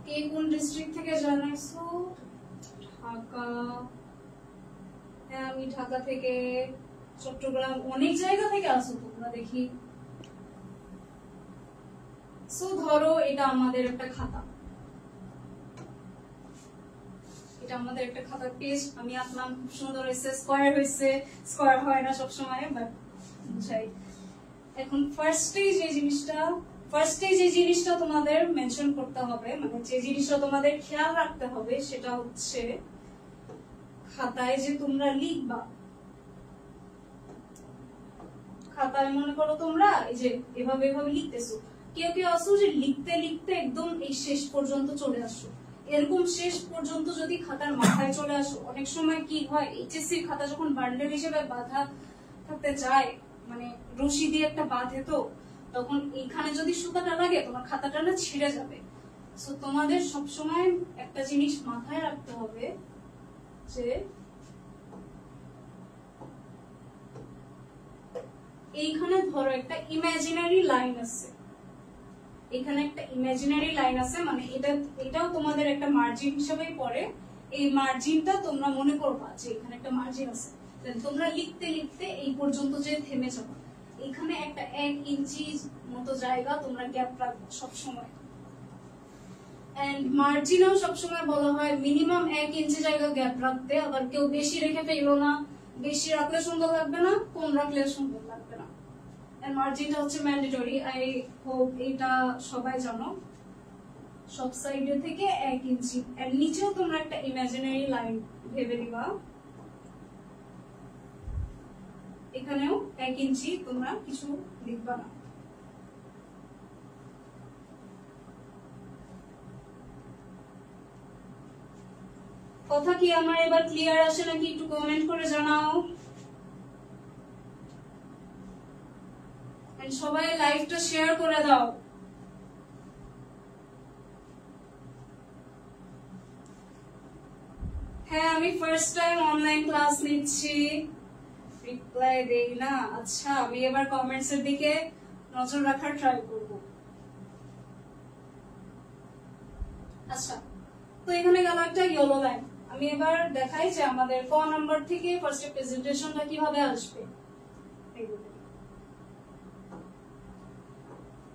কে কোন ডিস্ট্রিক্ট থেকে জানাইছো? ঢাকা। হ্যাঁ আমি ঢাকা থেকে, চট্টগ্রাম, অনেক জায়গা থেকে আসো তোমরা দেখি। সো ধরো এটা আমাদের একটা খাতা, এটা আমাদের একটা খাতার পেজ। আমি আঁকলাম, খুব সুন্দর হয়েছে, স্কয়ার হয়েছে। স্কয়ার হয় না সবসময়, বাট বুঝাই। এখন ফার্স্টে যে জিনিসটা তোমাদের মেনশন করতে হবে, মানে যে জিনিসটা তোমাদের খেয়াল রাখতে হবে, সেটা হচ্ছে খাতায় যে তোমরা লিখবা, খাতায় মনে করো তোমরা এই যে এভাবে লিখতেছো। কেউ কেউ আসো যে লিখতে লিখতে একদম এই শেষ পর্যন্ত চলে আসো। এরকম শেষ পর্যন্ত যদি খাতার মাথায় চলে আসো, অনেক সময় কি হয়, এইচএসসি খাতা যখন বান্ডেল হিসেবে বাঁধা থাকতে যায়, মানে রশি দিয়ে একটা বাঁধে, তো তখন এইখানে যদি সুতাটা লাগে তোমার খাতাটা না ছিঁড়ে যাবে। সো তোমাদের সবসময় একটা জিনিস মাথায় রাখতে হবে যে এইখানে ধরো একটা ইমাজিনারি লাইন আছে, এখানে একটা ইমাজিনারি লাইন আছে, মানে এটাও তোমাদের একটা মার্জিন হিসেবেই পড়ে। এই মার্জিনটা তোমরা মনে করবা যে এখানে একটা মার্জিন আছে। তোমরা লিখতে লিখতে এই পর্যন্ত যে থেমে যাবে, এখানে একটা 1 ইঞ্চি মতো জায়গা তোমরা গ্যাপ রাখবে সবসময়। এন্ড মার্জিনেও সবসময় বলা হয় মিনিমাম 1 ইঞ্চি জায়গা গ্যাপ রাখতে। আবার কেউ বেশি রেখে ফেলো না, বেশি রাখলে সুন্দর লাগবে না, কম রাখলে সুন্দর লাগবে না। এন্ড মার্জিনটা হচ্ছে ম্যান্ডেটরি। আই হোপ এটা সবাই জানো। সব সাইডে থেকে 1 ইঞ্চি। এর নিচেও তোমরা একটা ইমাজিনারি লাইন ভেবে নিবা, এখানেও 1 ইঞ্চি তোমরা কিছু লিখবা না। কথা কি আমার এবার ক্লিয়ার আসে নাকি একটু কমেন্ট করে জানাও। সবাই লাইভটা শেয়ার করে দাও। হ্যাঁ আমি ফার্স্ট টাইম অনলাইন ক্লাস নিচ্ছি, রিপ্লাই দেই না। আচ্ছা আমি এবার কমেন্টস এর দিকে নজর রাখার ট্রাই করব। আচ্ছা তো এখানে গেল একটা ইয়েলো লাইন। আমি এবার দেখাই যে আমাদের ক নাম্বার থেকে ফার্স্ট প্রেজেন্টেশনটা কিভাবে আসবে।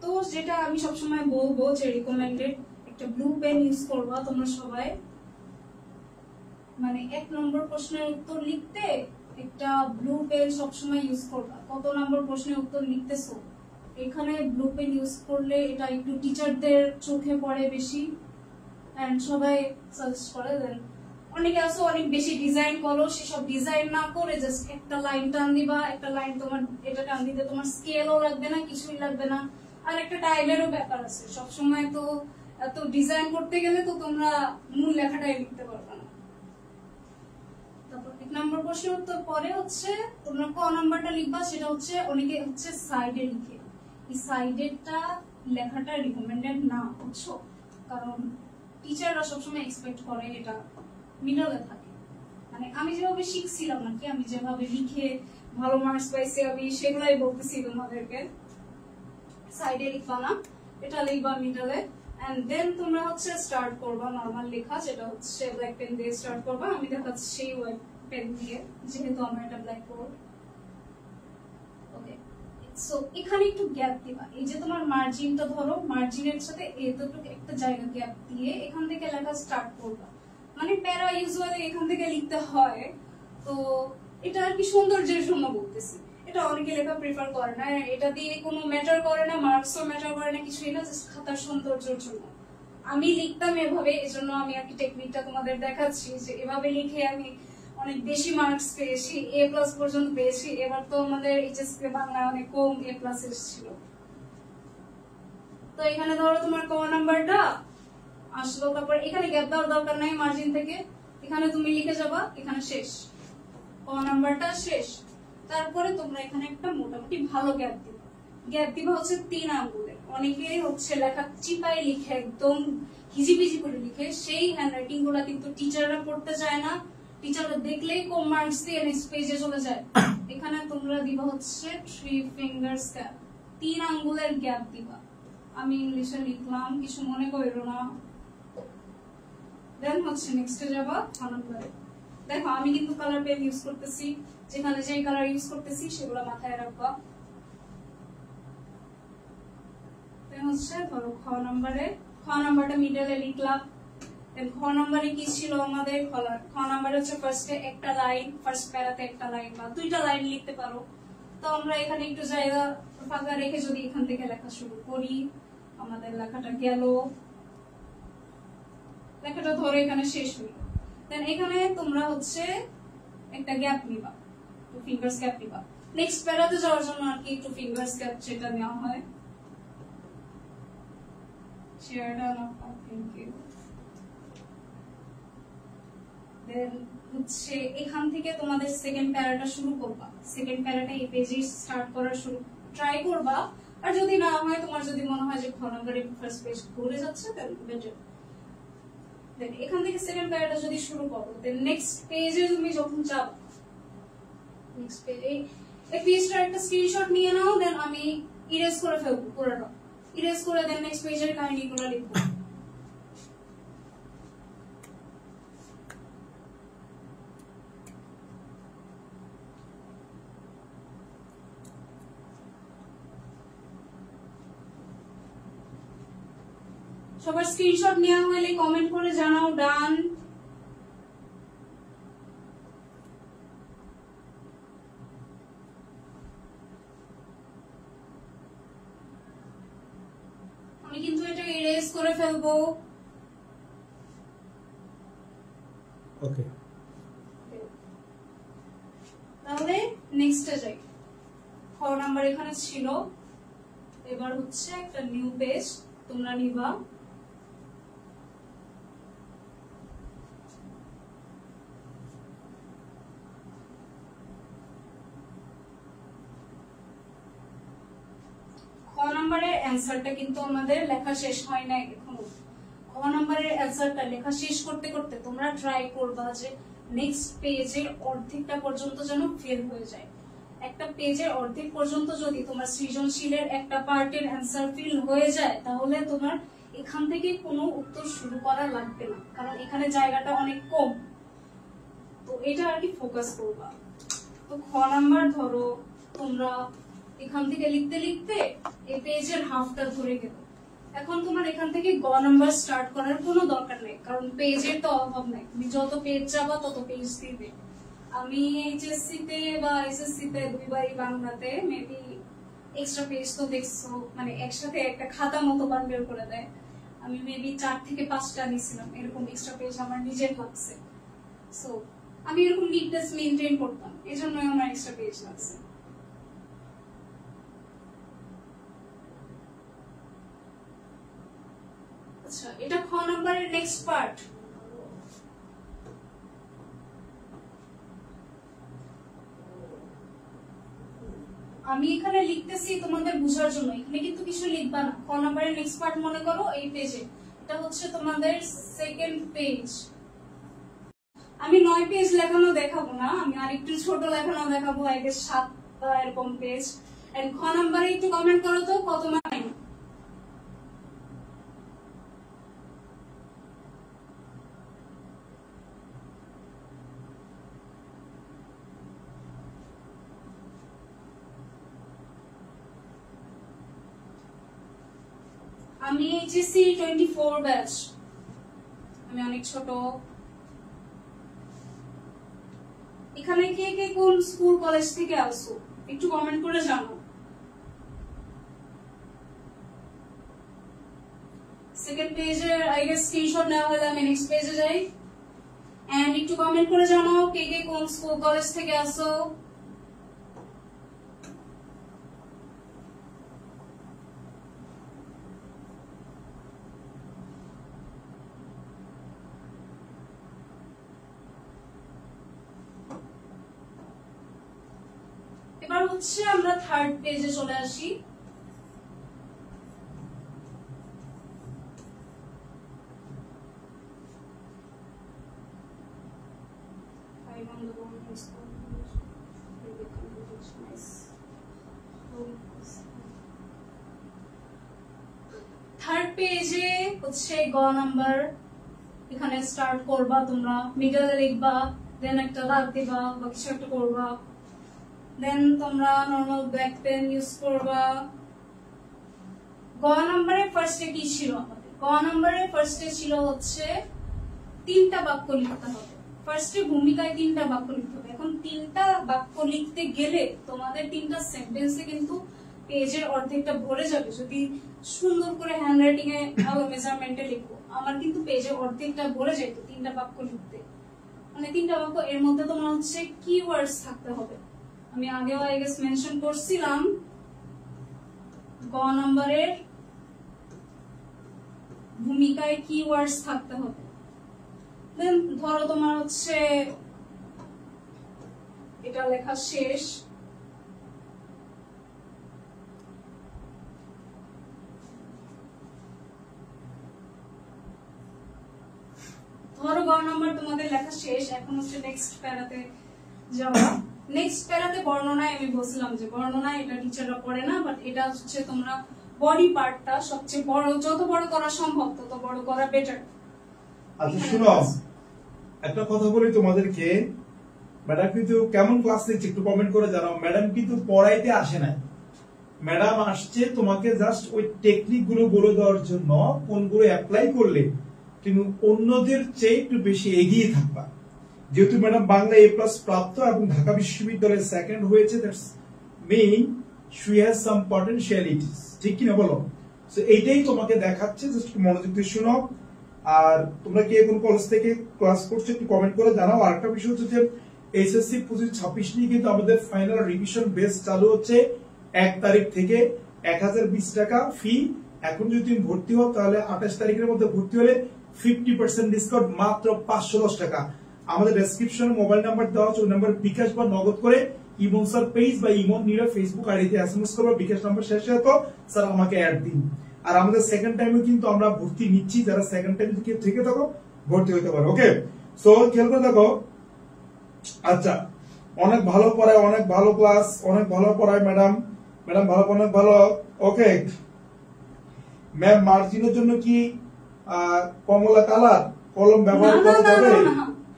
তো যেটা আমি সবসময় বলবো যে রিকমেন্ডেড একটা ব্লু পেন ইউজ করবা তোমরা সবাই। মানে 1 নম্বর প্রশ্নের উত্তর লিখতে একটা ব্লু পেন সবসময় ইউজ করবা। কত নম্বর প্রশ্নের উত্তর লিখতেছো, এখানে ব্লু পেন ইউজ করলে এটা একটু টিচারদের চোখে পড়ে বেশি, এন্ড সবাই সাজেস্ট করে। দেন অনেকে আছে অনেক বেশি ডিজাইন করো, সেসব ডিজাইন না করে জাস্ট একটা লাইন টান দিবা। একটা লাইন তোমার এটা টান দিতে তোমার স্কেলও লাগবে না, কিছুই লাগবে না। আর একটা টাইমেরও ব্যাপার আছে, সবসময় তো এত ডিজাইন করতে গেলে তো তোমরা মূল লেখাটাই লিখতে পারবে না। তারপর 1 নম্বর প্রশ্নের উত্তর পরে হচ্ছে তোমরা ক নাম্বারটা লিখবা, সেটা হচ্ছে অনেকে হচ্ছে সাইডে লিখে। এই সাইডেরটা লেখাটা রিকমেন্ডেড না, বুঝছো? কারণ টিচাররা সবসময় এক্সপেক্ট করে এটা মিডলে থাকে। মানে আমি যেভাবে শিখছিলাম নাকি, আমি যেভাবে লিখে ভালো মার্কস পাইছি আমি সেগুলাই বলতেছি তোমাদেরকে। সাইডে লিখবা না, এটা লিখবা মিডলে। এন্ড দেন তোমরা হচ্ছে স্টার্ট করবা নরমাল লেখা, যেটা হচ্ছে ব্ল্যাক পেন দিয়ে স্টার্ট করবা। আমি দেখাচ্ছি সেই হোয়াইট পেন দিয়ে, যেহেতু আমার এটা ব্ল্যাক বোর্ড। ওকে, সো এখানে একটু গ্যাপ দিবা। এই যে তোমার মার্জিনটা ধরো, মার্জিনের সাথে এতটুকু একটা জায়গা গ্যাপ দিয়ে এখান থেকে লেখা স্টার্ট করবা। মানে প্যারা ইউজুয়ালি এখান থেকে লিখতে হয়, তো এটা আর কি সৌন্দর্যের জন্য বলতেছি। এটা অনেকে লেখা প্রেফার করে না, এটা দিয়ে কোনো ম্যাটার করে না, মার্কসও ম্যাটার করে না, কিছুই না, জাস্ট খাতার সৌন্দর্যের জন্য। আমি লিখতাম এভাবে, এজন্য আমি আর কি টেকনিকটা তোমাদের দেখাচ্ছি যে এভাবে লিখে আমি অনেক বেশি মার্কস পেয়েছি, A+ পর্যন্ত পেয়েছি। এবার তো আমাদের এইচএসসি বাংলায় অনেক কম A+ এসেছিল। তো এখানে ধরো তোমার ক নাম্বারটা আসলো, তারপর এখানে গ্যাপ দেওয়ার দরকার নাই মার্জিন থেকে, এখানে তুমি লিখে যাবা, এখানে শেষ, ক নাম্বারটা শেষ। তারপরে তোমরা এখানে একটা মোটামুটি ভালো গ্যাপ দিবা। গ্যাপ দিবা হচ্ছে 3 আঙ্গুলের। অনেকে হচ্ছে লেখা চিপাই লিখে, একদম হিজিবিজি করে লিখে, সেই হ্যান্ডরাইটিং গুলা কিন্তু টিচাররা পড়তে চায় না, টিচাররা দেখলেই কম মার্কস দিয়ে নেক্সট পেজে চলে যায়। এখানে তোমরা দিবা হচ্ছে 3 ফিঙ্গার্স গ্যাপ, 3 আঙ্গুলের গ্যাপ দিবা। আমি ইংলিশে লিখলাম, কিছু মনে করো না। দেন হচ্ছে নেক্সটে যাবা নাম্বারে। দেখো আমি কিন্তু কালার পেন ইউজ করতেছি, যেখানে যে কালার ইউজ করতেছি সেগুলো মাথায় রাখবা। দেন হচ্ছে ধরো খ নাম্বারটা মিডলে লিখলাম। দেন খ নাম্বারে কি ছিল আমাদের, খ নাম্বারে হচ্ছে ফার্স্টে একটা লাইন, ফার্স্ট প্যারাতে একটা লাইন বা 2টা লাইন লিখতে পারো। তো আমরা এখানে একটু জায়গা ফাঁকা রেখে যদি এখান থেকে লেখা শুরু করি, আমাদের লেখাটা গেল, লেখাটা ধরে এখানে শেষ হইল। দেন এখানে তোমরা হচ্ছে একটা গ্যাপ নিবা, 2 ফিঙ্গার্স গ্যাপ নিবা। নেক্সট প্যারাতে যাওয়ার জন্য আর কি 2 ফিঙ্গার্স গ্যাপ যেটা নেওয়া হয়। শেয়ারটা না, থ্যাংক ইউ। দেন হচ্ছে এখান থেকে তোমাদের সেকেন্ড প্যারাটা শুরু করবা। সেকেন্ড প্যারাটা এই পেজে স্টার্ট করার শুরু ট্রাই করবা। আর যদি না হয়, তোমার যদি মনে হয় যে খ নাম্বারে ফার্স্ট পেজ ঘুরে যাচ্ছে, দেন বেটার। দেন এখান থেকে সেকেন্ড প্যারাটা যদি শুরু করো, দেন নেক্সট পেজে তুমি যখন যাবে, নেক্সট পেজে এই পেজটার একটা স্ক্রিনশট নিয়ে নাও। দেন আমি ইরেজ করে ফেলবো পুরোটা, ইরেজ করে দেন নেক্সট পেজের কাহিনীগুলো লিখবো। সবার স্ক্রিনশট নেওয়া হলে কমেন্ট করে জানাও ডান। আমি কিন্তু এটা ইরেজ করে ফেলবো। ওকে, তাহলে নেক্সটে যাই। খ নাম্বার এখানে ছিল, এবার হচ্ছে একটা নিউ পেজ তোমরা নিবা। খ নাম্বারের অ্যান্সারটা কিন্তু আমাদের লেখা শেষ হয় না এখনো। খ নাম্বারের অ্যান্সারটা লেখা শেষ করতে করতে তোমরা ট্রাই করবা যে নেক্সট পেজের অর্ধেকটা পর্যন্ত যেন ফিল হয়ে যায়। একটা পেজের অর্ধেক পর্যন্ত যদি তোমার সৃজনশীলের একটা পার্টের অ্যান্সার ফিল হয়ে যায়, তাহলে তোমার এখান থেকে কোনো উত্তর শুরু করা লাগবে না, কারণ এখানে জায়গাটা অনেক কম। তো এটা আর কি ফোকাস করবা। তো খ নাম্বার ধরো তোমরা এখান থেকে লিখতে লিখতে এই পেজের হাফটা ধরে গেল। এখন তোমার এখান থেকে গ নাম্বার স্টার্ট করার কোনো দরকার নেই, কারণ পেজের তো অভাব নাই। তুমি যত পেজ যাবা তত পেজ দিবে। আমি এইচএসসি তে বা এসএসসি তে দুইবারই বাংলাতে মেবি এক্সট্রা পেজ তো দেখছো, মানে একসাথে একটা খাতা মতো বান্ডেল করে দেয়, আমি মেবি 4 থেকে 5টা নিছিলাম, এরকম এক্সট্রা পেজ আমার নিজের লাগছে। সো আমি এরকম নিটনেস মেইনটেইন করতাম, এজন্যই আমার এক্সট্রা পেজ লাগছে। আচ্ছা, এটা খ নাম্বারের নেক্সট পার্ট। আমি এখানে লিখতেছি তোমাদের বোঝার জন্য, এখানে কিন্তু কিছু লিখবা না। ক নাম্বারের নেক্সট পার্ট মনে করো এই পেজে, এটা হচ্ছে তোমাদের সেকেন্ড পেজ। আমি 9 পেজ লেখানো দেখাবো না, আমি আরেকটু ছোট লেখানো দেখাবো, আগে 7টা এরকম পেজ। এন্ড খ নাম্বারে একটু কমেন্ট করো তো কত লাইন। আমি এইচএসসি 24 ব্যাচ, আমি অনেক ছোট। এখানে কে কে কোন স্কুল কলেজ থেকে আসো একটু কমেন্ট করে জানো। সেকেন্ড পেজে আই গেস স্ক্রিনশট নেওয়া হলে আমি নেক্সট পেজে যাই। এন্ড একটু কমেন্ট করে জানো কে কে কোন স্কুল কলেজ থেকে আসো। এবার হচ্ছে আমরা থার্ড পেজে চলে আসি। থার্ড পেজে হচ্ছে গ নাম্বার, এখানে স্টার্ট করবা তোমরা, মিডলে লিখবা, দেন একটা দাগ দিবা বা কিছু একটা করবা, দেন তোমরা নরমাল ব্ল্যাক পেন ইউজ করবা। গ নাম্বারে ফার্স্টে কি ছিল আমাদের? গ নাম্বারে ফার্স্টে ছিল হচ্ছে 3টা বাক্য লিখতে হবে। ফার্স্টে ভূমিকায় 3টা বাক্য লিখতে হবে। এখন 3টা বাক্য লিখতে গেলে তোমাদের 3টা সেন্টেন্সে কিন্তু পেজের অর্ধেকটা ভরে যাবে যদি সুন্দর করে হ্যান্ডরাইটিং এ ভালো মেজারমেন্টে লিখো। আমার কিন্তু পেজের অর্ধেকটা ভরে যেত 3টা বাক্য লিখতে, মানে 3টা বাক্য, এর মধ্যে তোমার হচ্ছে কিওয়ার্ডস থাকতে হবে। আমি আগেও আই গেস মেনশন করছিলাম গ নাম্বারের ভূমিকায় কিওয়ার্ডস থাকতে হবে। দেন ধরো তোমার হচ্ছে এটা লেখা শেষ, ধরো গ নাম্বার তোমাদের লেখা শেষ, এখন হচ্ছে নেক্সট প্যারাতে যাওয়া। নেক্সট প্যারাতে বর্ণনায় আমি বলছিলাম যে বর্ণনায় এটা টিচাররা পড়ে না, বাট এটা হচ্ছে তোমরা বডি পার্টটা সবচেয়ে বড়, যত বড় করা সম্ভব তত বড় করা বেটার। আচ্ছা শুনো, একটা কথা বলি তোমাদেরকে, ম্যাডাম কিন্তু কেমন ক্লাস নিচ্ছে একটু কমেন্ট করে জানাও। ম্যাডাম কিন্তু পড়াইতে আসে নাই, ম্যাডাম আসছে তোমাকে জাস্ট ওই টেকনিক গুলো বলে দেওয়ার জন্য, কোনগুলো অ্যাপ্লাই করলে তুমি অন্যদের চেয়ে একটু বেশি এগিয়ে থাকবা। যেহেতু ম্যাডাম বাংলা A+ প্রাপ্ত এবং ঢাকা বিশ্ববিদ্যালয়ের সেকেন্ড হয়েছে, that's mean she has some potentialities, ঠিক কিনা বলো? সো এইটাই তোমাকে দেখাচ্ছে, জাস্ট মনোযোগ দিয়ে শোনো। আর তোমরা কে কোন কলেজ থেকে ক্লাস করছো একটু কমেন্ট করে জানাও। আরেকটা বিষয় হচ্ছে যে এসএসসি 25-26 নিয়ে কিন্তু আমাদের ফাইনাল রিভিশন বেস চালু হচ্ছে 1 তারিখ থেকে। 1020 টাকা ফি। এখন যদি তুমি ভর্তি হও তাহলে 28 তারিখের মধ্যে ভর্তি হলে 50% ডিসকাউন্ট, মাত্র 510 টাকা। আমাদের ডেসক্রিপশনে মোবাইল নাম্বার দেওয়া আছে, ওই নাম্বার বিকাশ বা নগদ করে ইমন স্যার পেজ বা ইমন নিরা ফেসবুক আইডিতে এসএমএস করবে, বিকাশ নাম্বার শেষে তো স্যার আমাকে অ্যাড দিন। আর আমাদের সেকেন্ড টাইমে কিন্তু আমরা ভর্তি নিচ্ছি, যারা সেকেন্ড টাইম থেকে থাকো ভর্তি হতে পারো। ওকে, সো খেয়াল করে দেখো। আচ্ছা, অনেক ভালো পড়ায়, অনেক ভালো ক্লাস, অনেক ভালো পড়ায় ম্যাডাম, ম্যাডাম ভালো, অনেক ভালো। ওকে ম্যাম, মার্জিনের জন্য কি কমলা কালার কলম ব্যবহার করা যাবে?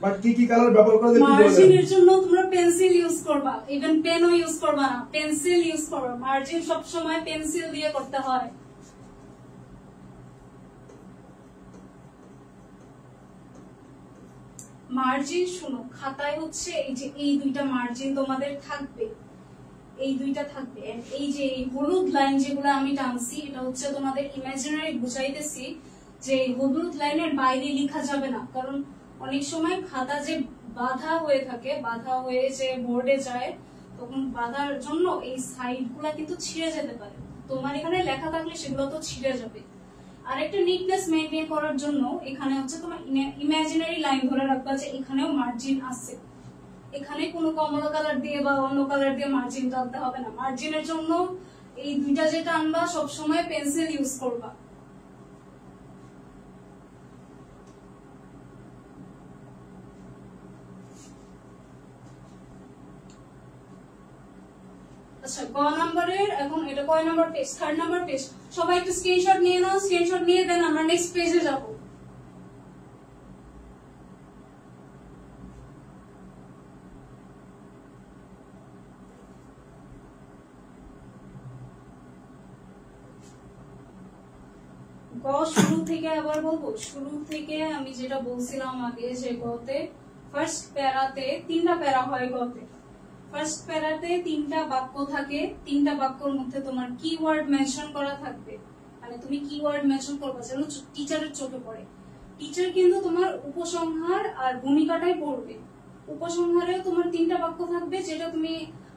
বাট কি কি কালার ব্যবহার করা যাবে? মার্জিনের জন্য তোমরা পেন্সিল ইউজ করবা, ইভেন পেনও ইউজ করবা না, পেন্সিল ইউজ করবা। মার্জিন সব সময় পেন্সিল দিয়ে করতে হয়। মার্জিন শুনো, খাতায় হচ্ছে এই যে এই দুইটা মার্জিন তোমাদের থাকবে, এই দুইটা থাকবে। এই যে এই হলুদ লাইন যেগুলো আমি টানছি, এটা হচ্ছে তোমাদের ইমাজিনারি বুঝাইতেছি যে হলুদ লাইনের বাইরে লেখা যাবে না, কারণ অনেক সময় খাতা যে বাধা হয়ে থাকে, বাধা হয়ে যে বোর্ডে যায়, তখন বাধার জন্য এই সাইড গুলা কিন্তু ছিঁড়ে যেতে পারে। তোমার এখানে লেখা থাকলে সেগুলো তো ছিঁড়ে যাবে। আর একটা নিটনেস মেনটেন করার জন্য এখানে হচ্ছে তোমার ইমাজিনারি লাইন ধরে রাখবা যে এখানেও মার্জিন আছে। এখানে কোনো কমলা কালার দিয়ে বা অন্য কালার দিয়ে মার্জিন টানতে হবে না। মার্জিনের জন্য এই দুইটা যেটা আনবা সবসময় পেন্সিল ইউজ করবা। আচ্ছা, গ নাম্বারের এখন এটা কয় number page? 3rd number page. সবাই একটু স্ক্রিনশট নিয়ে নাও, স্ক্রিনশট নিয়ে দেন আমরা নেক্সট পেজে যাব। গ শুরু থেকে আবার বলবো, শুরু থেকে আমি যেটা বলছিলাম আগে যে গতে ফার্স্ট প্যারাতে 3টা প্যারা হয়। গতে ফার্স্ট প্যারাতে 3টা বাক্য থাকে, 3টা বাক্যর মধ্যে তোমার কিওয়ার্ড মেনশন করা থাকবে। মানে তুমি কিওয়ার্ড মেনশন করবে যেন টিচারের চোখে পড়ে। টিচার কিন্তু তোমার উপসংহার আর ভূমিকাটাই পড়বে। উপসংহারেও তোমার 3টা বাক্য থাকবে, যেটা তুমি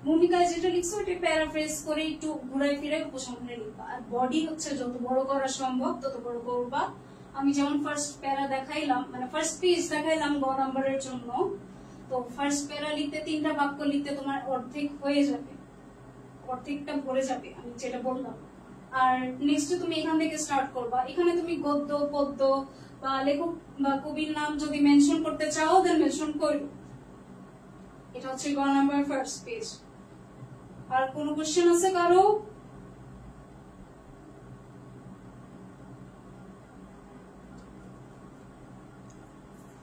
ভূমিকায় যেটা লিখছো ওটা প্যারাফ্রেজ করে একটু ঘুরাই ফিরাই উপসংহারে লিখবা। আর বডি হচ্ছে যত বড় করা সম্ভব তত বড় করবা। আমি যেমন ফার্স্ট প্যারা দেখাইলাম, মানে ফার্স্ট পেজ দেখাইলাম গ নাম্বারের জন্য, তো ফার্স্ট প্যারা লিখতে 3টা বাক্য লিখতে তোমার অর্ধেক হয়ে যাবে, অর্ধেকটা ভরে যাবে আমি যেটা বললাম। আর নেক্সট তুমি এখান থেকে স্টার্ট করবা। এখানে তুমি গদ্য, পদ্য বা লেখক বা কবির নাম যদি মেনশন করতে চাও দেন মেনশন করো। এটা হচ্ছে গ নাম্বার ফার্স্ট পেজ। আর কোন কোশ্চেন আছে কারো?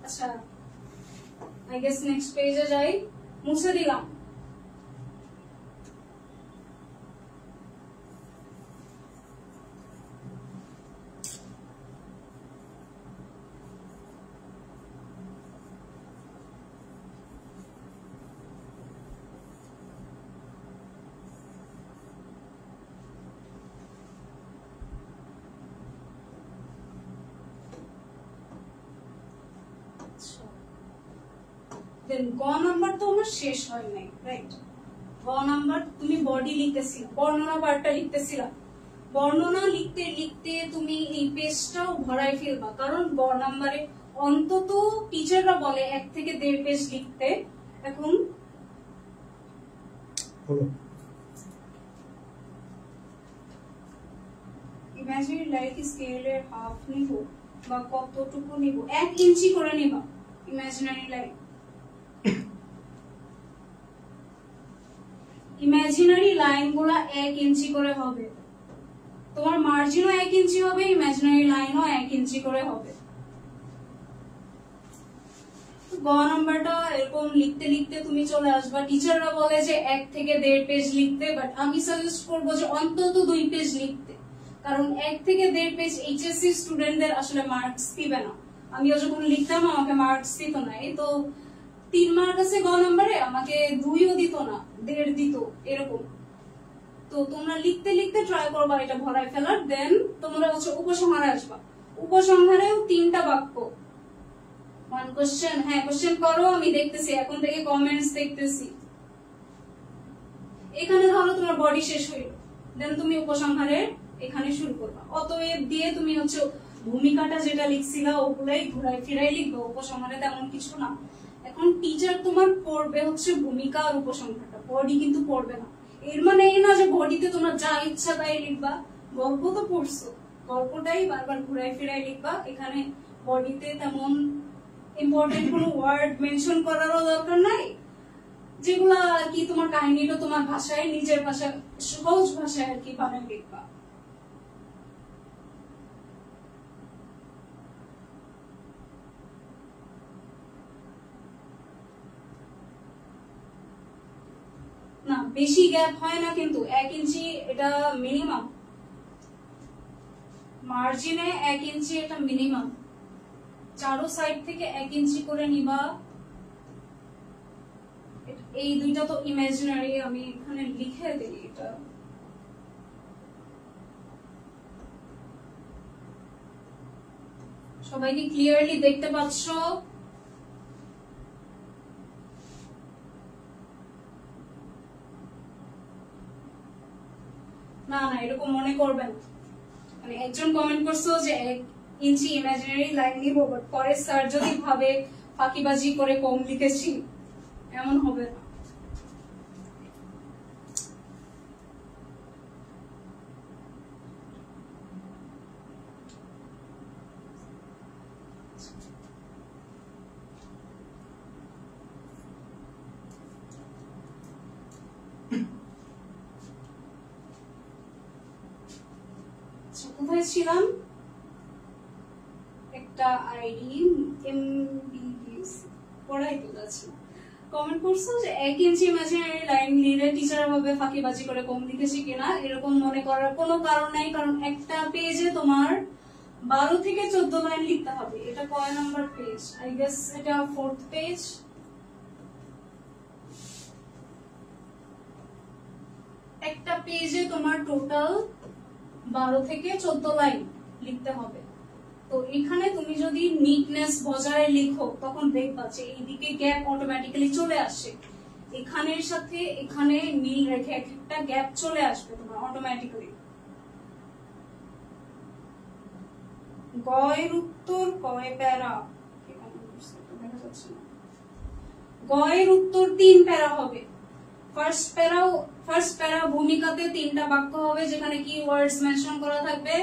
আচ্ছা, আই গেস নেক্সট পেজে যাই। মুছে দিলাম। দেন গ নাম্বার তো আমার শেষ হয় নাই, রাইট? গ নাম্বার তুমি বডি লিখতেছিল, বর্ণনা পার্টটা লিখতেছিল। বর্ণনা লিখতে লিখতে তুমি এই পেজটাও ভরাই ফেলবা, কারণ গ নাম্বারে অন্তত টিচাররা বলে 1 থেকে 1.5 পেজ লিখতে। এখন ইমাজিনারি লাইক স্কেলের হাফ নিব বা কতটুকু নিব, 1 ইঞ্চি করে নিবা ইমাজিনারি লাইক। ইমাজিনারি লাইন গুলা 1 ইঞ্চি করে হবে। তোমার মার্জিনও 1 ইঞ্চি হবে, ইমাজিনারি লাইনও 1 ইঞ্চি করে হবে। গ নাম্বারটা এরকম লিখতে লিখতে তুমি চলে আসবা। টিচাররা বলে যে 1 থেকে 1.5 পেজ লিখতে, বাট আমি সাজেস্ট করবো যে অন্তত 2 পেজ লিখতে, কারণ 1 থেকে 1.5 পেজ এইচএসসি স্টুডেন্টদের আসলে মার্কস দিবে না। আমিও যখন লিখতাম আমাকে মার্কস দিত না। এই তো 3 মার্ক আছে গ নাম্বারে, আমাকে 2ও দিত না, 1.5 দিত, এরকম। তো তোমরা লিখতে লিখতে ট্রাই করবা এটা ভরাই ফেলার। দেন তোমরা হচ্ছে উপসংহারে আসবা। উপসংহারেও 3টা বাক্য। 1 কোশ্চেন, হ্যাঁ কোশ্চেন করো, আমি দেখতেছি এখন থেকে কমেন্টস দেখতেছি। এখানে ধরো তোমার বডি শেষ হইল, দেন তুমি উপসংহারে এখানে শুরু করবা। অতএব দিয়ে তুমি হচ্ছে ভূমিকাটা যেটা লিখছিলা ওগুলাই ঘুরাই ফিরাই লিখবা, উপসংহারে তেমন কিছু না। এখন টিচার তোমার পড়বে হচ্ছে ভূমিকা আর উপসংহারটা, বডি কিন্তু পড়বে না। এর মানে এই না যে বডিতে তোমরা যা ইচ্ছা তাই লিখবা। গল্প তো পড়ছো, গল্পটাই বারবার ঘুরাই ফিরাই লিখবা। এখানে বডিতে তেমন ইম্পর্টেন্ট কোনো ওয়ার্ড মেনশন করারও দরকার নাই। যেগুলা আর কি তোমার কাহিনীটা তোমার ভাষায়, নিজের ভাষায়, সহজ ভাষায় আর কি বানায় লিখবা। না বেশি গ্যাপ হয় না কিন্তু, 1 ইঞ্চি এটা মিনিমাম। মার্জিনে 1 ইঞ্চি এটা মিনিমাম। চারো সাইড থেকে 1 ইঞ্চি করে নিবা। এই দুইটা তো ইমাজিনারি, আমি এখানে লিখে দিই এটা। সবাই কি ক্লিয়ারলি দেখতে পাচ্ছ? না না, এরকম মনে করবেন। মানে একজন কমেন্ট করছো যে 1 ইঞ্চি ইমাজিনারি লাইন নিব, বাট পরে স্যার যদি ভাবে ফাঁকিবাজি করে কম লিখেছি, এমন হবে না। কোথায় ছিলাম? একটা আইডি এমবিবিএস পড়াই তো যাচ্ছে। কমেন্ট করছো যে 1 ইঞ্চি ইমাজিনারি লাইন নিলে টিচার ভাবে ফাঁকিবাজি করে কম লিখেছি কিনা, এরকম মনে করার কোনো কারণ নাই। কারণ একটা পেজে তোমার 12 থেকে 14 লাইন লিখতে হবে। এটা কয় নাম্বার পেজ? আই গেস এটা 4th পেজ। একটা পেজে তোমার টোটাল 12 থেকে 14 লাইন লিখতে হবে। তো এখানে তুমি যদি নিটনেস বজায় লিখো, তখন দেখবা যে এইদিকে গ্যাপ অটোমেটিক্যালি চলে আসে। এখানের সাথে এখানে মিল রেখে একটা গ্যাপ চলে আসবে তোমার অটোমেটিক্যালি। গয়ের উত্তর কয় প্যারা? দেখা যাচ্ছে না। গয়ের উত্তর 3 প্যারা হবে। ফার্স্ট প্যারা ভূমিকাতে 3টা বাক্য হবে, যেখানে কি ওয়ার্ডস মেনশন করা থাকবে,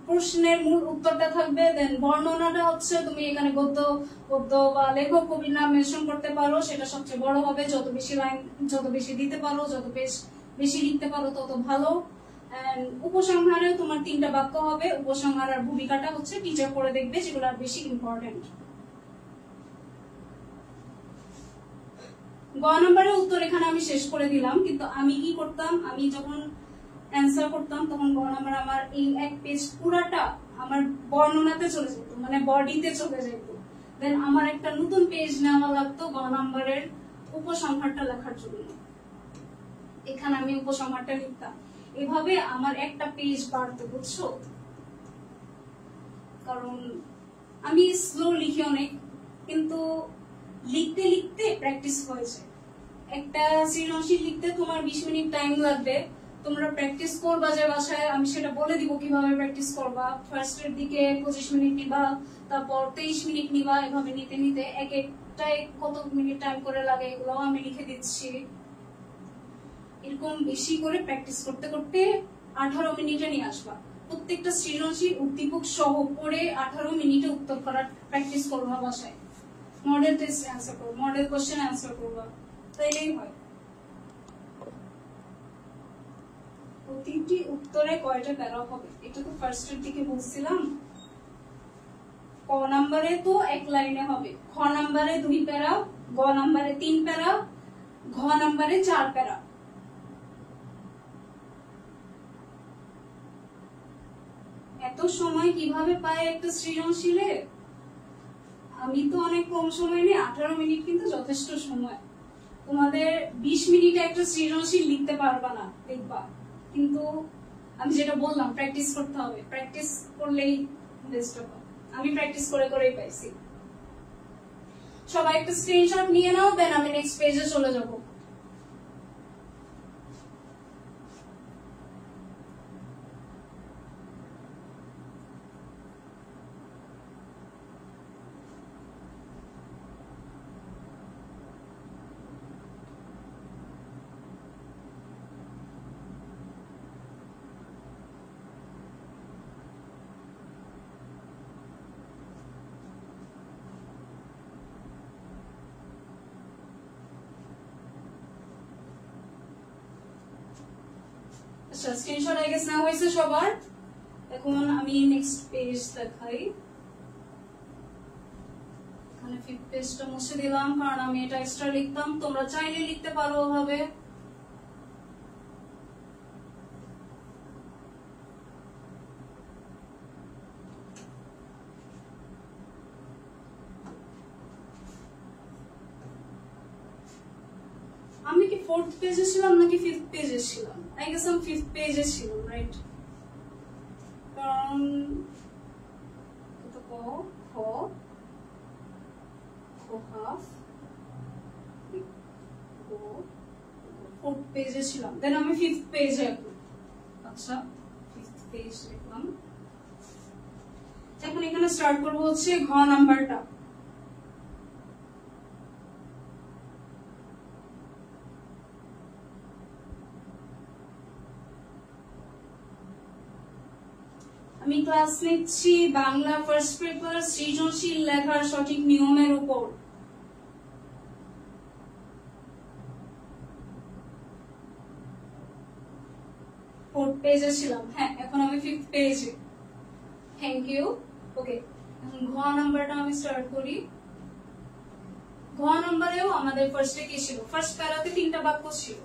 প্রশ্নের মূল উত্তরটা থাকবে। দেন বর্ণনাটা হচ্ছে তুমি এখানে গদ্য বা লেখক কবির নাম মেনশন করতে পারো, সেটা সবচেয়ে বড় হবে। যত বেশি লাইন যত বেশি দিতে পারো, যত বেশি লিখতে পারো তত ভালো। এন্ড উপসংহারে তোমার 3টা বাক্য হবে। উপসংহার আর ভূমিকাটা হচ্ছে টিচার করে দেখবে, যেগুলো বেশি ইম্পর্টেন্ট। গ নম্বরের উত্তর এখানে আমি শেষ করে দিলাম, কিন্তু আমি কি করতাম, আমি যখন অ্যান্সার করতাম তখন গ নম্বর আমার এই 1 পেজ পুরাটা আমার বর্ণনাতে চলে যেত, মানে বডিতে চলে যেত। দেন আমার একটা নতুন পেজ নেওয়া লাগতো গ নম্বরের উপসংহারটা লেখার জন্য। এখানে আমি উপসংহারটা লিখতাম। এভাবে আমার একটা পেজ বাড়তো, বুঝছো? কারণ আমি স্লো লিখি অনেক, কিন্তু লিখতে লিখতে প্র্যাকটিস হয়েছে। একটা সৃজনশীল লিখতে তোমার 20 মিনিট টাইম লাগবে। তোমরা প্র্যাকটিস করবা যে বাসায়, আমি সেটা বলে দিব কিভাবে প্র্যাকটিস করবা। ফার্স্টের দিকে 25 মিনিট নিবা, তারপর 23 মিনিট নিবা, এভাবে নিতে নিতে এক একটাই কত মিনিট টাইম করে লাগে এগুলো আমি লিখে দিচ্ছি। এরকম বেশি করে প্র্যাকটিস করতে করতে 18 মিনিটে নিয়ে আসবা। প্রত্যেকটা সৃজনশীল উদ্দীপক সহ পড়ে 18 মিনিটে উত্তর করার প্র্যাকটিস করবা বাসায়। মডেল টেস্ট অ্যান্সার করবো, মডেল কোশ্চেন অ্যান্সার করবা, তাইলেই হয়। প্রতিটি উত্তরে কয়টা প্যারা হবে এটা তো ফার্স্টের দিকে বলছিলাম। ক নম্বরে তো 1 লাইনে হবে, খ নম্বরে 2 প্যারা, গ নম্বরে 3 প্যারা, ঘ নম্বরে 4 প্যারা। এত সময় কিভাবে পায় একটা সৃজনশীলে? আমি তো অনেক কম সময় নেই, 18 মিনিট কিন্তু যথেষ্ট সময়। তোমাদের 20 মিনিটে একটা সৃজনশীল লিখতে পারবা না, দেখবা। কিন্তু আমি যেটা বললাম, প্র্যাকটিস করতে হবে, প্র্যাকটিস করলেই বেস্ট হবে। আমি প্র্যাকটিস করে করেই পাইছি। সবাই একটা স্ক্রিনশট নিয়ে নাও, দেন আমি নেক্সট পেজে চলে যাব। আচ্ছা, স্ক্রিনশট আই গেস নেওয়া হয়েছে সবার। এখন আমি নেক্সট পেজ দেখাই। এখানে 5th পেজটা মুছে দিলাম, কারণ আমি এটা এক্সট্রা লিখতাম। তোমরা চাইলে লিখতে পারো ওভাবে। আমি কি 4th পেজে ছিলাম নাকি 5th পেজে ছিলাম? আই গেস আমি 5th পেজে ছিলাম, রাইট? কারণ তো ক খ খ হাফ 4th পেজে ছিলাম, দেন আমি 5th পেজে। আচ্ছা 5th পেজ লিখলাম। এখন এখানে স্টার্ট করব হচ্ছে ঘ নাম্বারটা। আমি ক্লাস নিচ্ছি বাংলা ফার্স্ট পেপার সৃজনশীল লেখার সঠিক নিয়মের উপর। 4th পেজে ছিলাম, হ্যাঁ এখন আমি 5th পেজে। Thank you. ওকে, এখন ঘ নাম্বারটা আমি স্টার্ট করি। ঘ নাম্বারেও আমাদের ফার্স্টে কি ছিল? ফার্স্ট প্যারাতে 3টা বাক্য ছিল।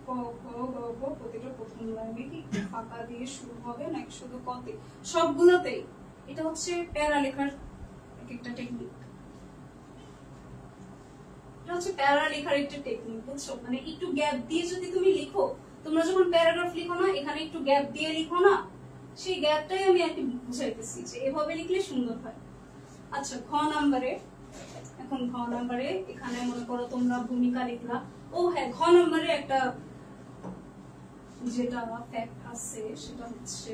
ক খ গ ঘ, প্রতিটা প্রথম লাইনে কি ফাঁকা দিয়ে শুরু হবে নাকি শুধু কতে? সবগুলোতেই। এটা হচ্ছে প্যারা লেখার একটা টেকনিক। এটা হচ্ছে প্যারা লেখার একটা টেকনিক, বুঝছো? মানে একটু গ্যাপ দিয়ে যদি তুমি লিখো, তোমরা যখন প্যারাগ্রাফ লিখো না, এখানে একটু গ্যাপ দিয়ে লিখো না, সেই গ্যাপটাই আমি একটু বুঝাইতেছি যে এভাবে লিখলে সুন্দর হয়। আচ্ছা ঘ নাম্বারে, এখন ঘ নাম্বারে এখানে মনে করো তোমরা ভূমিকা লিখলা। ও হ্যাঁ, ঘ নাম্বারে একটা যেটা ফ্যাক্ট আছে সেটা হচ্ছে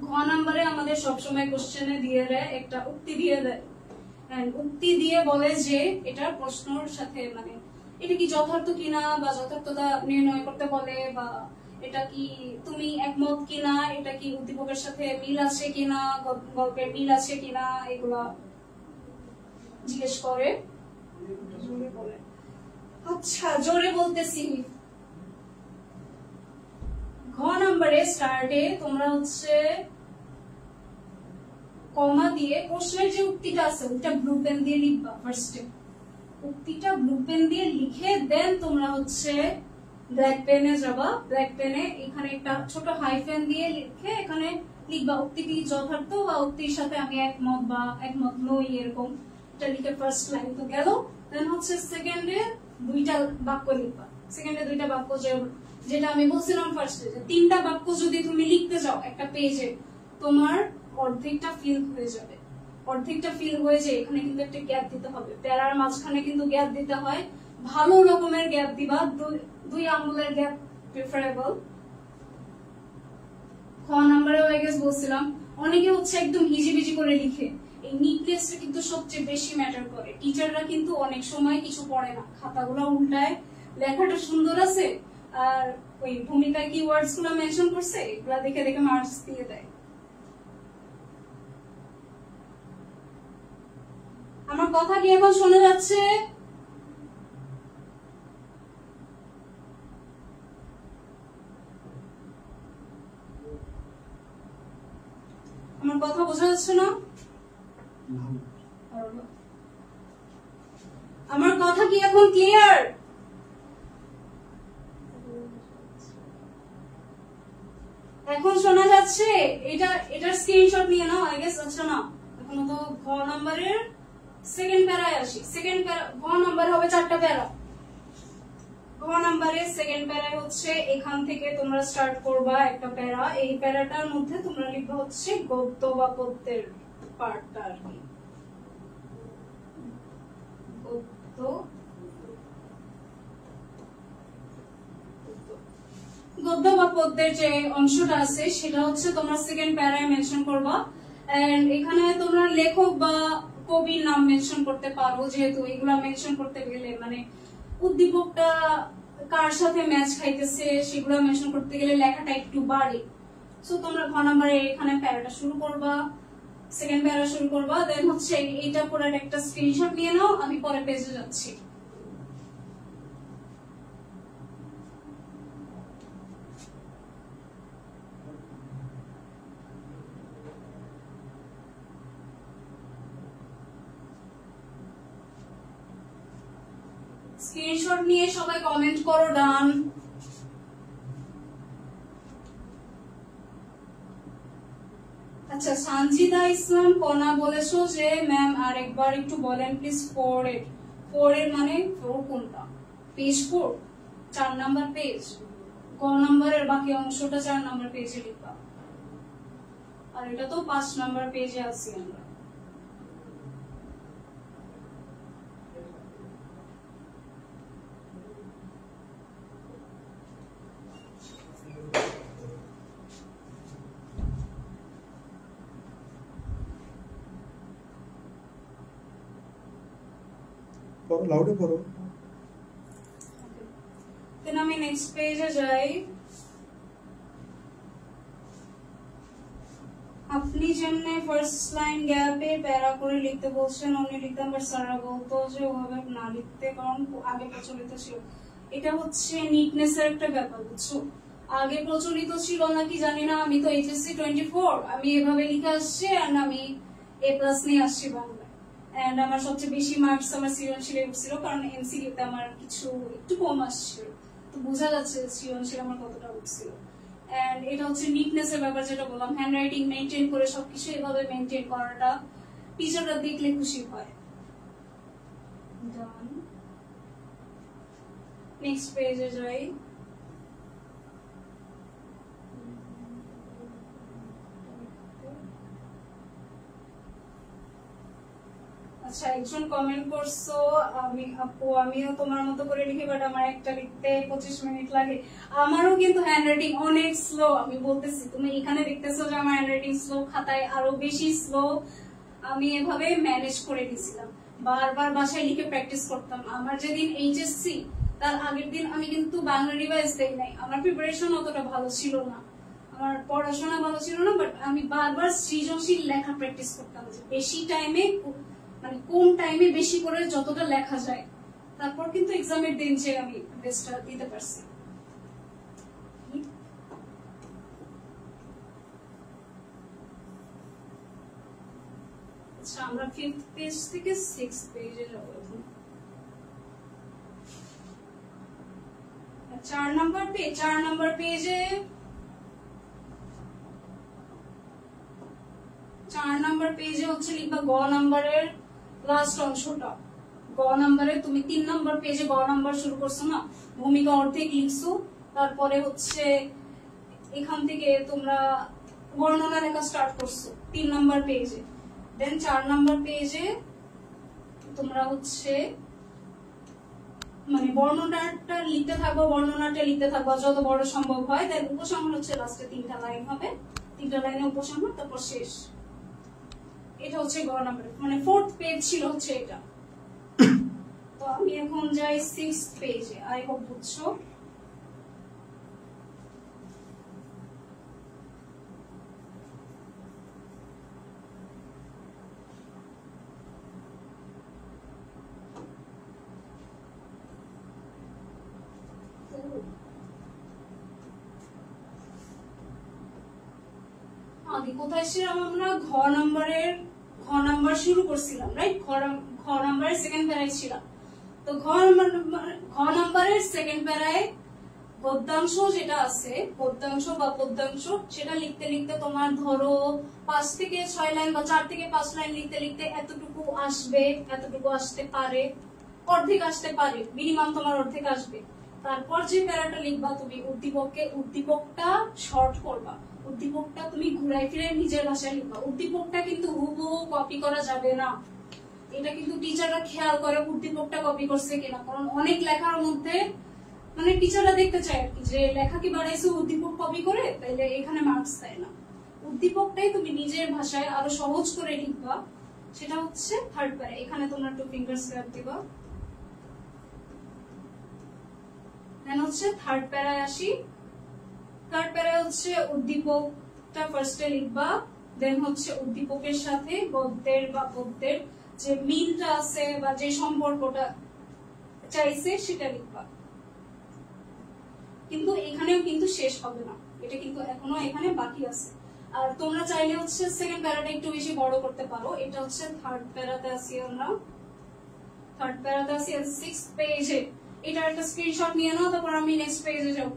ঘ নাম্বারে আমাদের সবসময় কোশ্চেনে দিয়ে দেয় একটা উক্তি দিয়ে দেয়, উক্তি দিয়ে বলে যে এটা প্রশ্নর সাথে মানে এটা কি যথার্থ কিনা বা যথার্থতা নির্ণয় করতে বলে, বা এটা কি তুমি একমত কিনা, এটা কি উদ্দীপকের সাথে মিল আছে কিনা, গল্পের মিল আছে কিনা, এগুলা জিজ্ঞেস করে। জোরে বলে, আচ্ছা জোরে বলতেছি। ঘ নাম্বারে স্টার্টে তোমরা হচ্ছে কমা দিয়ে প্রশ্নের যে উক্তিটা আছে ওটা ব্লু পেন দিয়ে লিখবা। ফার্স্টে উক্তিটা ব্লু পেন দিয়ে লিখে দেন তোমরা হচ্ছে ব্ল্যাক পেনে যাবা। ব্ল্যাক পেনে এখানে একটা ছোট হাইফেন দিয়ে লিখে এখানে লিখবা উক্তিটি যথার্থ বা উক্তির সাথে আমি একমত বা একমত নই, এরকম এটা লিখে ফার্স্ট লাইন তো গেল। দেন হচ্ছে সেকেন্ডে 2টা বাক্য লিখবা। সেকেন্ডে 2টা বাক্য যেটা আমি বলছিলাম ফার্স্টে, যে 3টা বাক্য যদি তুমি লিখতে যাও একটা পেজে, তোমার অর্ধেকটা ফিল হয়ে যাবে। অর্ধেকটা ফিল হয়ে যায়, এখানে কিন্তু একটা গ্যাপ দিতে হবে। প্যারার মাঝখানে কিন্তু গ্যাপ দিতে হয়, ভালো রকমের গ্যাপ দিবা। 2 আঙ্গুলের গ্যাপ প্রিফারেবল। খ নাম্বারে আই গেস বলছিলাম অনেকে হচ্ছে একদম হিজিবিজি করে লিখে। এই নিটনেসটা কিন্তু সবচেয়ে বেশি ম্যাটার করে। টিচাররা কিন্তু অনেক সময় কিছু পড়ে না, খাতাগুলো উল্টায়, লেখাটা সুন্দর আছে আর ওই ভূমিকায় কি ওয়ার্ডস গুলো মেনশন করছে এগুলা দেখে দেখে মার্কস দিয়ে দেয়। আমার কথা কি এখন শোনা যাচ্ছে? আমার কথা বোঝা যাচ্ছে না? আমার কথা কি এখন ক্লিয়ার? এখন শোনা যাচ্ছে? এটার স্ক্রিনশট নিয়ে নাও আই গেস। আচ্ছা না, এখন তো ঘ নাম্বারের সেকেন্ড প্যারায় আসি। সেকেন্ড প্যারা ঘ নাম্বার হবে 4টা প্যারা। ঘ নাম্বারের সেকেন্ড প্যারায় হচ্ছে এখান থেকে তোমরা স্টার্ট করবা একটা প্যারা। এই প্যারাটার মধ্যে তোমরা লিখবা হচ্ছে গদ্য বা পদ্যের পার্টটা আর কি। গদ্য বা পদ্যের যে অংশটা আছে সেটা হচ্ছে তোমরা সেকেন্ড প্যারায় মেনশন করবা। এন্ড এখানে তোমরা লেখক বা কবির নাম মেনশন করতে পারো, যেহেতু এগুলা মেনশন করতে গেলে মানে উদ্দীপকটা কার সাথে ম্যাচ খাইতেছে সেগুলো মেনশন করতে গেলে লেখাটা একটু বাড়ে। সো তোমরা ঘ নাম্বারে এখানে প্যারাটা শুরু করবা, সেকেন্ড প্যারা শুরু করবা। দেন হচ্ছে এইটা পুরো একটা স্ক্রিনশট নিয়ে নাও, আমি পরে পেজে যাচ্ছি। স্ক্রিনশট নিয়ে সবাই কমেন্ট করো ডান। আচ্ছা সানজিদা ইসলাম কনা বলেছো যে ম্যাম আরেকবার একটু বলেন প্লিজ ফর ইট। 4 এর মানে 4 কোনটা? Page 4, 4 number page. গ নাম্বারের বাকি অংশটা 4 নাম্বার পেজে লিখবা। আর এটা তো 5 নাম্বার পেজে আছি আমরা। পড়ো, লাউডে পড়ো। দেন আমি নেক্সট পেজে যাই। আপনি যেমনে ফার্স্ট লাইন গ্যাপে প্যারা করে লিখতে বলছেন অমনি লিখতাম, বাট স্যাররা বলতো যে ওভাবে না লিখতে, কারণ আগে প্রচলিত ছিল। এটা হচ্ছে নিটনেস এর একটা ব্যাপার, বুঝছো? আগে প্রচলিত ছিল নাকি জানি না, আমি তো এইচএসসি 24, আমি এভাবে লিখে আসছি আর আমি A+ নিয়ে আসছি বাংলায়। এন্ড আমার সবচেয়ে বেশি মার্কস আমার সৃজনশীলে উঠছিল, কারণ এমসিকিউতে আমার কিছু একটু কম আসছিল, তো বোঝা যাচ্ছে সৃজনশীল আমার কতটা উঠছিল। এন্ড এটা হচ্ছে নিটনেস এর ব্যাপার, যেটা বললাম, হ্যান্ড রাইটিং মেইনটেইন করে সবকিছু এভাবে মেইনটেইন করাটা টিচাররা দেখলে খুশি হয়। ডান, নেক্সট পেজে যাই। আচ্ছা, একজন কমেন্ট করছো, আমিও তোমার মতো করে লিখি, বাট আমার একটা লিখতে 25 মিনিট লাগে। আমারও কিন্তু হ্যান্ডরাইটিং অনেক স্লো, আমি বলতেছি। তুমি এখানে দেখতেছো যে আমার হ্যান্ডরাইটিং স্লো, খাতায় আরো বেশি স্লো। আমি এভাবে ম্যানেজ করে নিয়েছিলাম, বারবার বাসায় লিখে প্র্যাকটিস করতাম। আমার যেদিন এইচএসসি, তার আগের দিন আমি কিন্তু বাংলা রিভাইজ দেই নাই। আমার প্রিপারেশন অতটা ভালো ছিল না, আমার পড়াশোনা ভালো ছিল না, বাট আমি বারবার সৃজনশীল লেখা প্র্যাকটিস করতাম, যে বেশি টাইমে, মানে কোন টাইমে বেশি করে যতটা লেখা যায়। তারপর কিন্তু এক্সামের দিন যে আমি বেস্টটা দিতে পারছি। আচ্ছা, আমরা 5th পেজ থেকে 6th পেজে যাব এখন। 4 নাম্বার পেজে 4 নাম্বার পেজে হচ্ছে লিখবা গ নাম্বারের লাস্ট অংশটা। গ নাম্বারে তুমি 3 নাম্বার পেজে গ নাম্বার শুরু করছো না, ভূমিকা অর্ধেক লিখছো, তারপরে হচ্ছে এখান থেকে তোমরা বর্ণনা লেখা স্টার্ট করছো 3 নাম্বার পেজে। দেন 4 নাম্বার পেজে তোমরা হচ্ছে মানে বর্ণনাটা লিখতে থাকবো যত বড় সম্ভব হয়। দেন উপসংহার হচ্ছে লাস্টে 3টা লাইন হবে, 3টা লাইনে উপসংহার, তারপর শেষ। এটা হচ্ছে গ নাম্বার, মানে 4th পেজ ছিল হচ্ছে এটা। তো আমি এখন যাই 6th পেজে, আই হোপ বুঝছো। আগে কোথায় ছিলাম আমরা? ঘ নাম্বার শুরু করছিলাম, রাইট? ঘ নাম্বারের সেকেন্ড প্যারায় ছিলাম। তো ঘ নাম্বারের সেকেন্ড প্যারায় গদ্যাংশ যেটা আছে, গদ্যাংশ বা পদ্যাংশ, সেটা লিখতে লিখতে তোমার ধরো 5 থেকে 6 লাইন বা 4 থেকে 5 লাইন লিখতে লিখতে এতটুকু আসবে, এতটুকু আসতে পারে, অর্ধেক আসতে পারে, মিনিমাম তোমার অর্ধেক আসবে। তারপর যে প্যারাটা লিখবা তুমি উদ্দীপকটা শর্ট করবা, উদ্দীপকটা তুমি ঘুরাই ফিরে নিজের ভাষায় লিখবা। উদ্দীপকটা কিন্তু হুবহু কপি করা যাবে না, এটা কিন্তু টিচাররা খেয়াল করে উদ্দীপকটা কপি করছে কিনা, কারণ অনেক লেখার মধ্যে মানে টিচাররা দেখতে চায় আর কি, যে লেখা কি বাড়াইছে উদ্দীপক কপি করে, তাইলে এখানে মার্কস দেয় না। উদ্দীপকটাই তুমি নিজের ভাষায় আরো সহজ করে লিখবা, সেটা হচ্ছে থার্ড প্যারা। এখানে তোমরা একটু ফিঙ্গার স্ক্র্যাপ দিবা। দেন হচ্ছে থার্ড প্যারায় আসি। থার্ড প্যারায় হচ্ছে উদ্দীপকটা ফার্স্টে লিখবা, দেন হচ্ছে উদ্দীপকের সাথে গদ্যের বা পদ্যের যে মিলটা আছে বা যে সম্পর্কটা চাইছে সেটা লিখবা। কিন্তু এখানেও কিন্তু শেষ হবে না, এটা কিন্তু এখনো এখানে বাকি আছে। আর তোমরা চাইলে হচ্ছে সেকেন্ড প্যারাটা একটু বেশি বড় করতে পারো। এটা হচ্ছে থার্ড প্যারাতে আছি আমরা, থার্ড প্যারাতে আছি 6th পেজে। এটা একটা স্ক্রিনশট নিয়ে নাও, তারপর আমি নেক্সট পেজে যাব।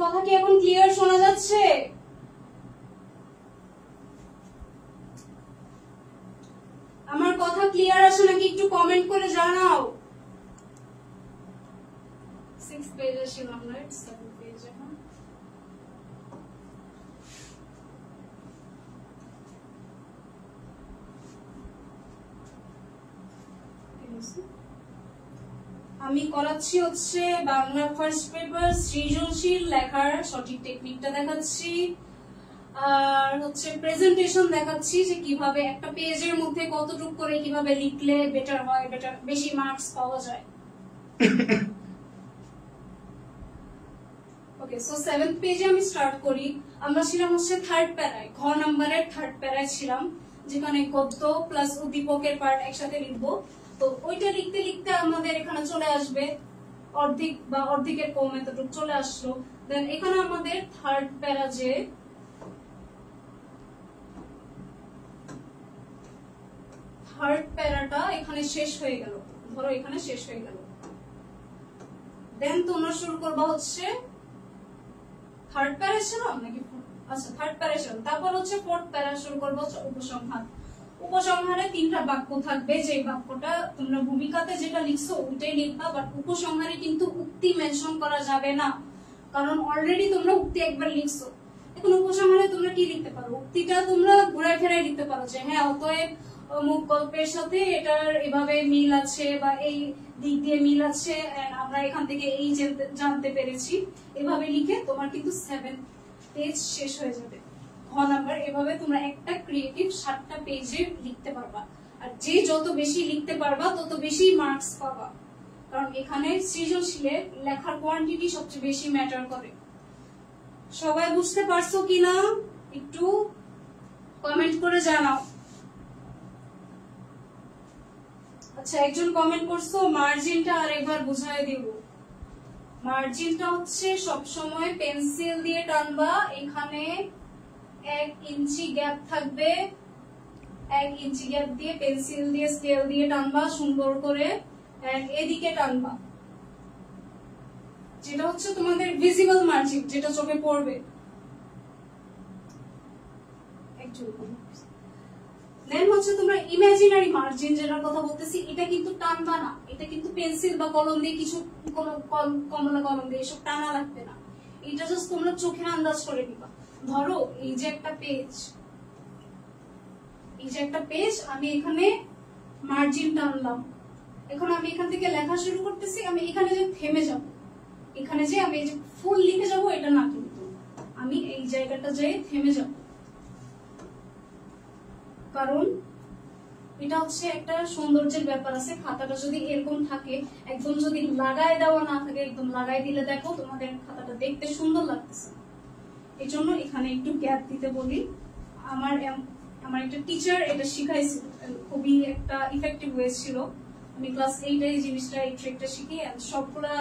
কথা কি এখন ক্লিয়ার শোনা যাচ্ছে? আমার কথা ক্লিয়ার আসে নাকি একটু কমেন্ট করে জানাও। 6 পেজে ছিলাম, রাইট? 7 পেজে। আমি করাচ্ছি হচ্ছে বাংলা ফার্স্ট পেপার সৃজনশীল লেখার সঠিক টেকনিকটা দেখাচ্ছি, আর হচ্ছে প্রেজেন্টেশন দেখাচ্ছি যে কিভাবে একটা পেজের মধ্যে কতটুকু করে কিভাবে লিখলে বেটার হয়, বেটার বেশি মার্কস পাওয়া যায়। ওকে, সো 7th পেজে আমি স্টার্ট করি। আমরা ছিলাম হচ্ছে থার্ড প্যারায়, ঘ নাম্বারের থার্ড প্যারায় ছিলাম, যেখানে গদ্য প্লাস উদ্দীপকের পার্ট একসাথে লিখবো। তো ওইটা লিখতে লিখতে আমাদের এখানে চলে আসবে অর্ধেক বা অর্ধেকের কম এতটুকু চলে আসলো। দেন এখানে আমাদের থার্ড প্যারা যে থার্ড প্যারাটা এখানে শেষ হয়ে গেল, ধরো এখানে শেষ হয়ে গেল। দেন তোমরা শুরু করবা হচ্ছে থার্ড প্যারা ছিলাম নাকি, আচ্ছা থার্ড প্যারা ছিলাম, তারপর হচ্ছে ফোর্থ প্যারা শুরু করবো উপসংহার। উপসংহারে 3টা বাক্য থাকবে, যে বাক্যটা তোমরা ভূমিকাতে যেটা লিখছো ওইটাই লিখবা, বাট উপসংহারে কিন্তু উক্তি মেনশন করা যাবে না, কারণ অলরেডি তোমরা উক্তি একবার লিখছো। এখন উপসংহারে তোমরা কি লিখতে পারো, উক্তিটা তোমরা ঘুরায় ফেরায় লিখতে পারো যে হ্যাঁ অতএব অমুক গল্পের সাথে এটার এভাবে মিল আছে বা এই দিক দিয়ে মিল আছে, আমরা এখান থেকে এই জানতে পেরেছি, এভাবে লিখে তোমার কিন্তু 7th পেজ শেষ হয়ে যাবে। ঘ নাম্বার এভাবে তোমরা একটা ক্রিয়েটিভ 7টা পেজে লিখতে পারবা, আর যে যত বেশি লিখতে পারবা তত বেশি মার্কস পাবা, কারণ এখানে সৃজনশীলে লেখার কোয়ান্টিটি সবচেয়ে বেশি ম্যাটার করে। সবাই বুঝতে পারছো কিনা একটু কমেন্ট করে জানাও। আচ্ছা, একজন কমেন্ট করছো মার্জিনটা আরেকবার বুঝাই দিব। মার্জিনটা হচ্ছে সবসময় পেন্সিল দিয়ে টানবা, এখানে 1 ইঞ্চি গ্যাপ থাকবে, 1 ইঞ্চি গ্যাপ দিয়ে পেন্সিল দিয়ে স্কেল দিয়ে টানবা সুন্দর করে, এদিকে টানবা, যেটা হচ্ছে তোমাদের ভিজিবল মার্জিন, যেটা চোখে পড়বে। দেন হচ্ছে তোমরা ইমাজিনারি মার্জিন যেটার কথা বলতেছি, এটা কিন্তু টানবা না, এটা কিন্তু পেন্সিল বা কলম দিয়ে কিছু কমলা কলম দিয়ে এসব টানা লাগবে না, এটা জাস্ট তোমরা চোখে আন্দাজ করে নিবা। ধরো এই যে একটা পেজ, এই যে একটা পেজ, আমি এখানে মার্জিন টানলাম, এখন আমি এখান থেকে লেখা শুরু করতেছি, আমি এখানে যে থেমে যাব, এখানে যে আমি এই যে ফুল লিখে যাব এটা না, কিন্তু আমি এই জায়গাটা যেয়ে থেমে যাব, কারণ এটা হচ্ছে একটা সৌন্দর্যের ব্যাপার আছে। খাতাটা যদি এরকম থাকে, একদম যদি লাগাই দেওয়া না থাকে, একদম লাগাই দিলে দেখো তোমাদের খাতাটা দেখতে সুন্দর লাগতেছে, এই জন্য এখানে একটু গ্যাপ দিতে বলি। আমার একটা টিচার এটা শিখাইছিল, খুবই একটা ইফেক্টিভ ওয়ে ছিল। আমি ক্লাস 8 এই জিনিসটা, এই ট্রিকটা শিখি, সবগুলা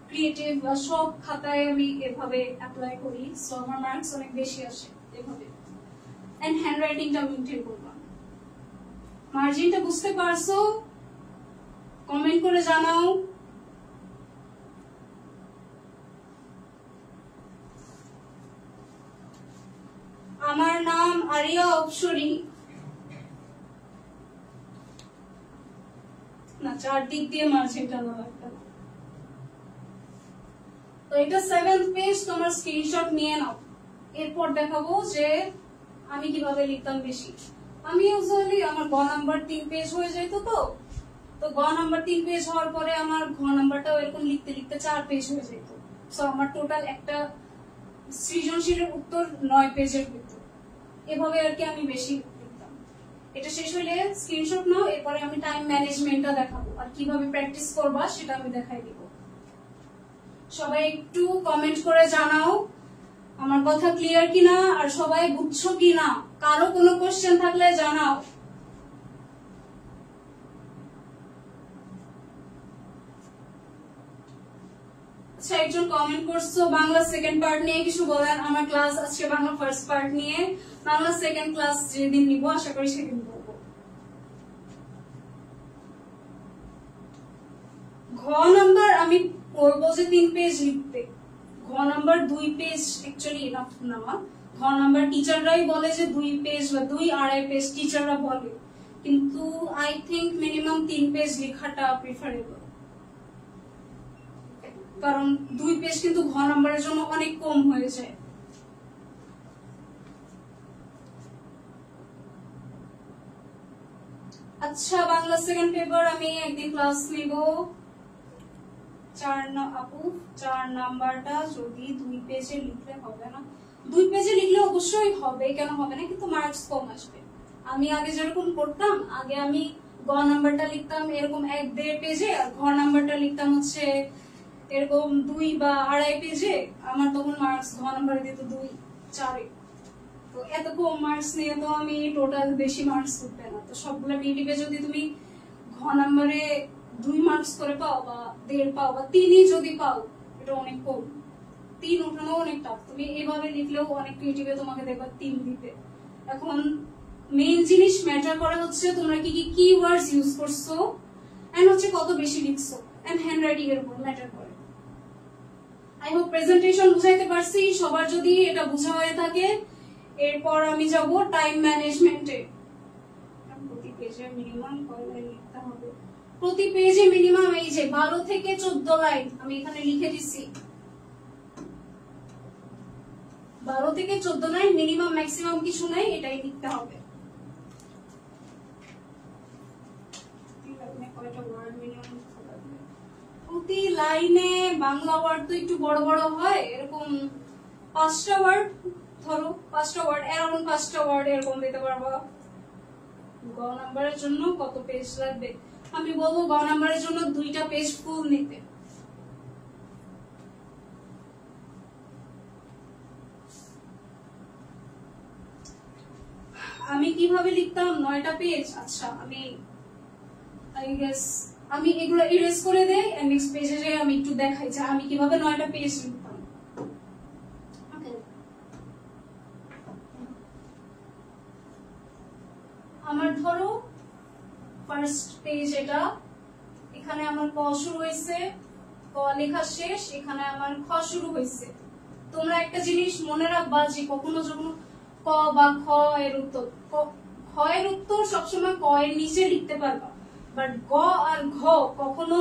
ক্রিয়েটিভ বা সব খাতায় আমি এভাবে অ্যাপ্লাই করি, সো আমার মার্কস অনেক বেশি আসে এভাবে। এন্ড হ্যান্ডরাইটিংটা মেইনটেইন করবা। মার্জিনটা বুঝতে পারছো? কমেন্ট করে জানাও। আমার নাম আরিয়া অপসরী। না, চারদিক দিয়ে মার্জিন টানা লাগবে না। তো এটা 7th পেজ, তোমার স্ক্রিনশট নিয়ে নাও। এরপর দেখাবো যে আমি কিভাবে লিখতাম বেশি। আমি ইউজুয়ালি আমার গ নাম্বার 3 পেজ হয়ে যেত, তো গ নাম্বার 3 পেজ হওয়ার পরে আমার ঘ নাম্বারটাও এরকম লিখতে লিখতে 4 পেজ হয়ে যেত। সো আমার টোটাল একটা সৃজনশীলের উত্তর 9 পেজের হতো। এভাবে আর কি আমি বেশি লিখতাম। এটা শেষ হলে স্ক্রিনশট নাও, এরপরে আমি টাইম ম্যানেজমেন্টটা দেখাবো আর কিভাবে প্র্যাকটিস করবা সেটা আমি দেখাই দিব। সবাই একটু কমেন্ট করে জানাও আমার কথা ক্লিয়ার কিনা, আর সবাই বুঝছো কিনা। কারো কোনো কোশ্চেন থাকলে জানাও। আচ্ছা, একজন কমেন্ট করছো বাংলা সেকেন্ড পার্ট নিয়ে কিছু বলেন। আমার ক্লাস আজকে বাংলা ফার্স্ট পার্ট নিয়ে, বাংলা সেকেন্ড ক্লাস যেদিন নিব আশা করি সেদিন বলবো। ঘ নাম্বার আমি বলবো যে 3 পেজ লিখতে, ঘ ঘ নাম্বার 2 পেজ অ্যাকচুয়ালি এনাফ না। ঘ নাম্বার টিচাররাই বলে যে 2 পেজ বা 2-2.5 পেজ টিচাররা বলে, কিন্তু আই থিংক মিনিমাম 3 পেজ লেখাটা প্রিফারেবল, কারণ 2 পেজ কিন্তু ঘ নাম্বারের জন্য অনেক কম হয়ে যায়। আচ্ছা, বাংলা সেকেন্ড পেপার আমি একদিন ক্লাস নেব। 4 নাম্বারটা যদি 2 পেজে লিখলে হবে না? 2 পেজে লিখলে অবশ্যই হবে, কেন হবে না, কিন্তু মার্কস কম আসবে। আমি আগে যেরকম করতাম, আগে আমি গ নাম্বারটা লিখতাম এরকম 1-1.5 পেজে, আর ঘ নাম্বারটা লিখতাম হচ্ছে এরকম 2 বা 2.5 পেজে। আমার তখন মার্কস ঘ নাম্বারে দিত 2-4। তো এত কম মার্কস নিয়ে তো আমি টোটাল বেশি মার্কস করতে না। তো সবগুলো নেগেটিভে যদি তুমি ঘ নাম্বারে 2 মার্কস করে পাও বা 1.5 পাও বা 3 যদি পাও, এটা অনেক কম। 3 ওঠানো অনেক টাফ। তুমি এইভাবে লিখলেও অনেক ক্রিয়েটিভে তোমাকে দেখবা 3 দিবে। এখন মেইন জিনিস ম্যাটার করে হচ্ছে তোমরা কি কি কিওয়ার্ডস ইউজ করছো, এন্ড হচ্ছে কত বেশি লিখছো, এন্ড হ্যান্ডরাইটিং এর উপর ম্যাটার করে। আই হোপ প্রেজেন্টেশন বুঝাইতে পারছি। সবার যদি এটা বোঝা হয়ে থাকে, এরপর আমি যাব টাইম ম্যানেজমেন্টে। প্রতি পেজে মিনিমাম কয় লাইন লিখতে হবে? প্রতি পেজে মিনিমাম এই যে 12 থেকে 14 লাইন আমি এখানে লিখে দিচ্ছি। 12 থেকে 14 লাইন মিনিমাম, ম্যাক্সিমাম কিছু নাই, এটাই লিখতে হবে। প্রতি লাইনে বাংলা ওয়ার্ড তো একটু বড় বড় হয়, এরকম 5টা ওয়ার্ড ধরো, 5টা ওয়ার্ড, এরকম 5টা ওয়ার্ড এরকম দিতে পারবো। গ নাম্বারের জন্য কত পেজ লাগবে? আমি বলবো গ নাম্বারের জন্য 2টা পেজ ফুল নিতে। আমি কিভাবে লিখতাম 9টা পেজ? আচ্ছা, আমি আই গেস আমি এগুলো ইরেজ করে দেই, এন্ড নেক্সট পেজে যে আমি একটু দেখাই যে আমি কিভাবে 9টা পেজ লিখতাম। আমার ধরো ফার্স্ট পেজ এটা, এখানে আমার ক শুরু হয়েছে, ক লেখা শেষ, এখানে আমার খ শুরু হয়েছে। তোমরা একটা জিনিস মনে রাখবা যে কখনো যখন ক বা খ এর উত্তর, খ এর উত্তর সবসময় ক এর নিচে লিখতে পারবা, বাট গ আর ঘ কখনো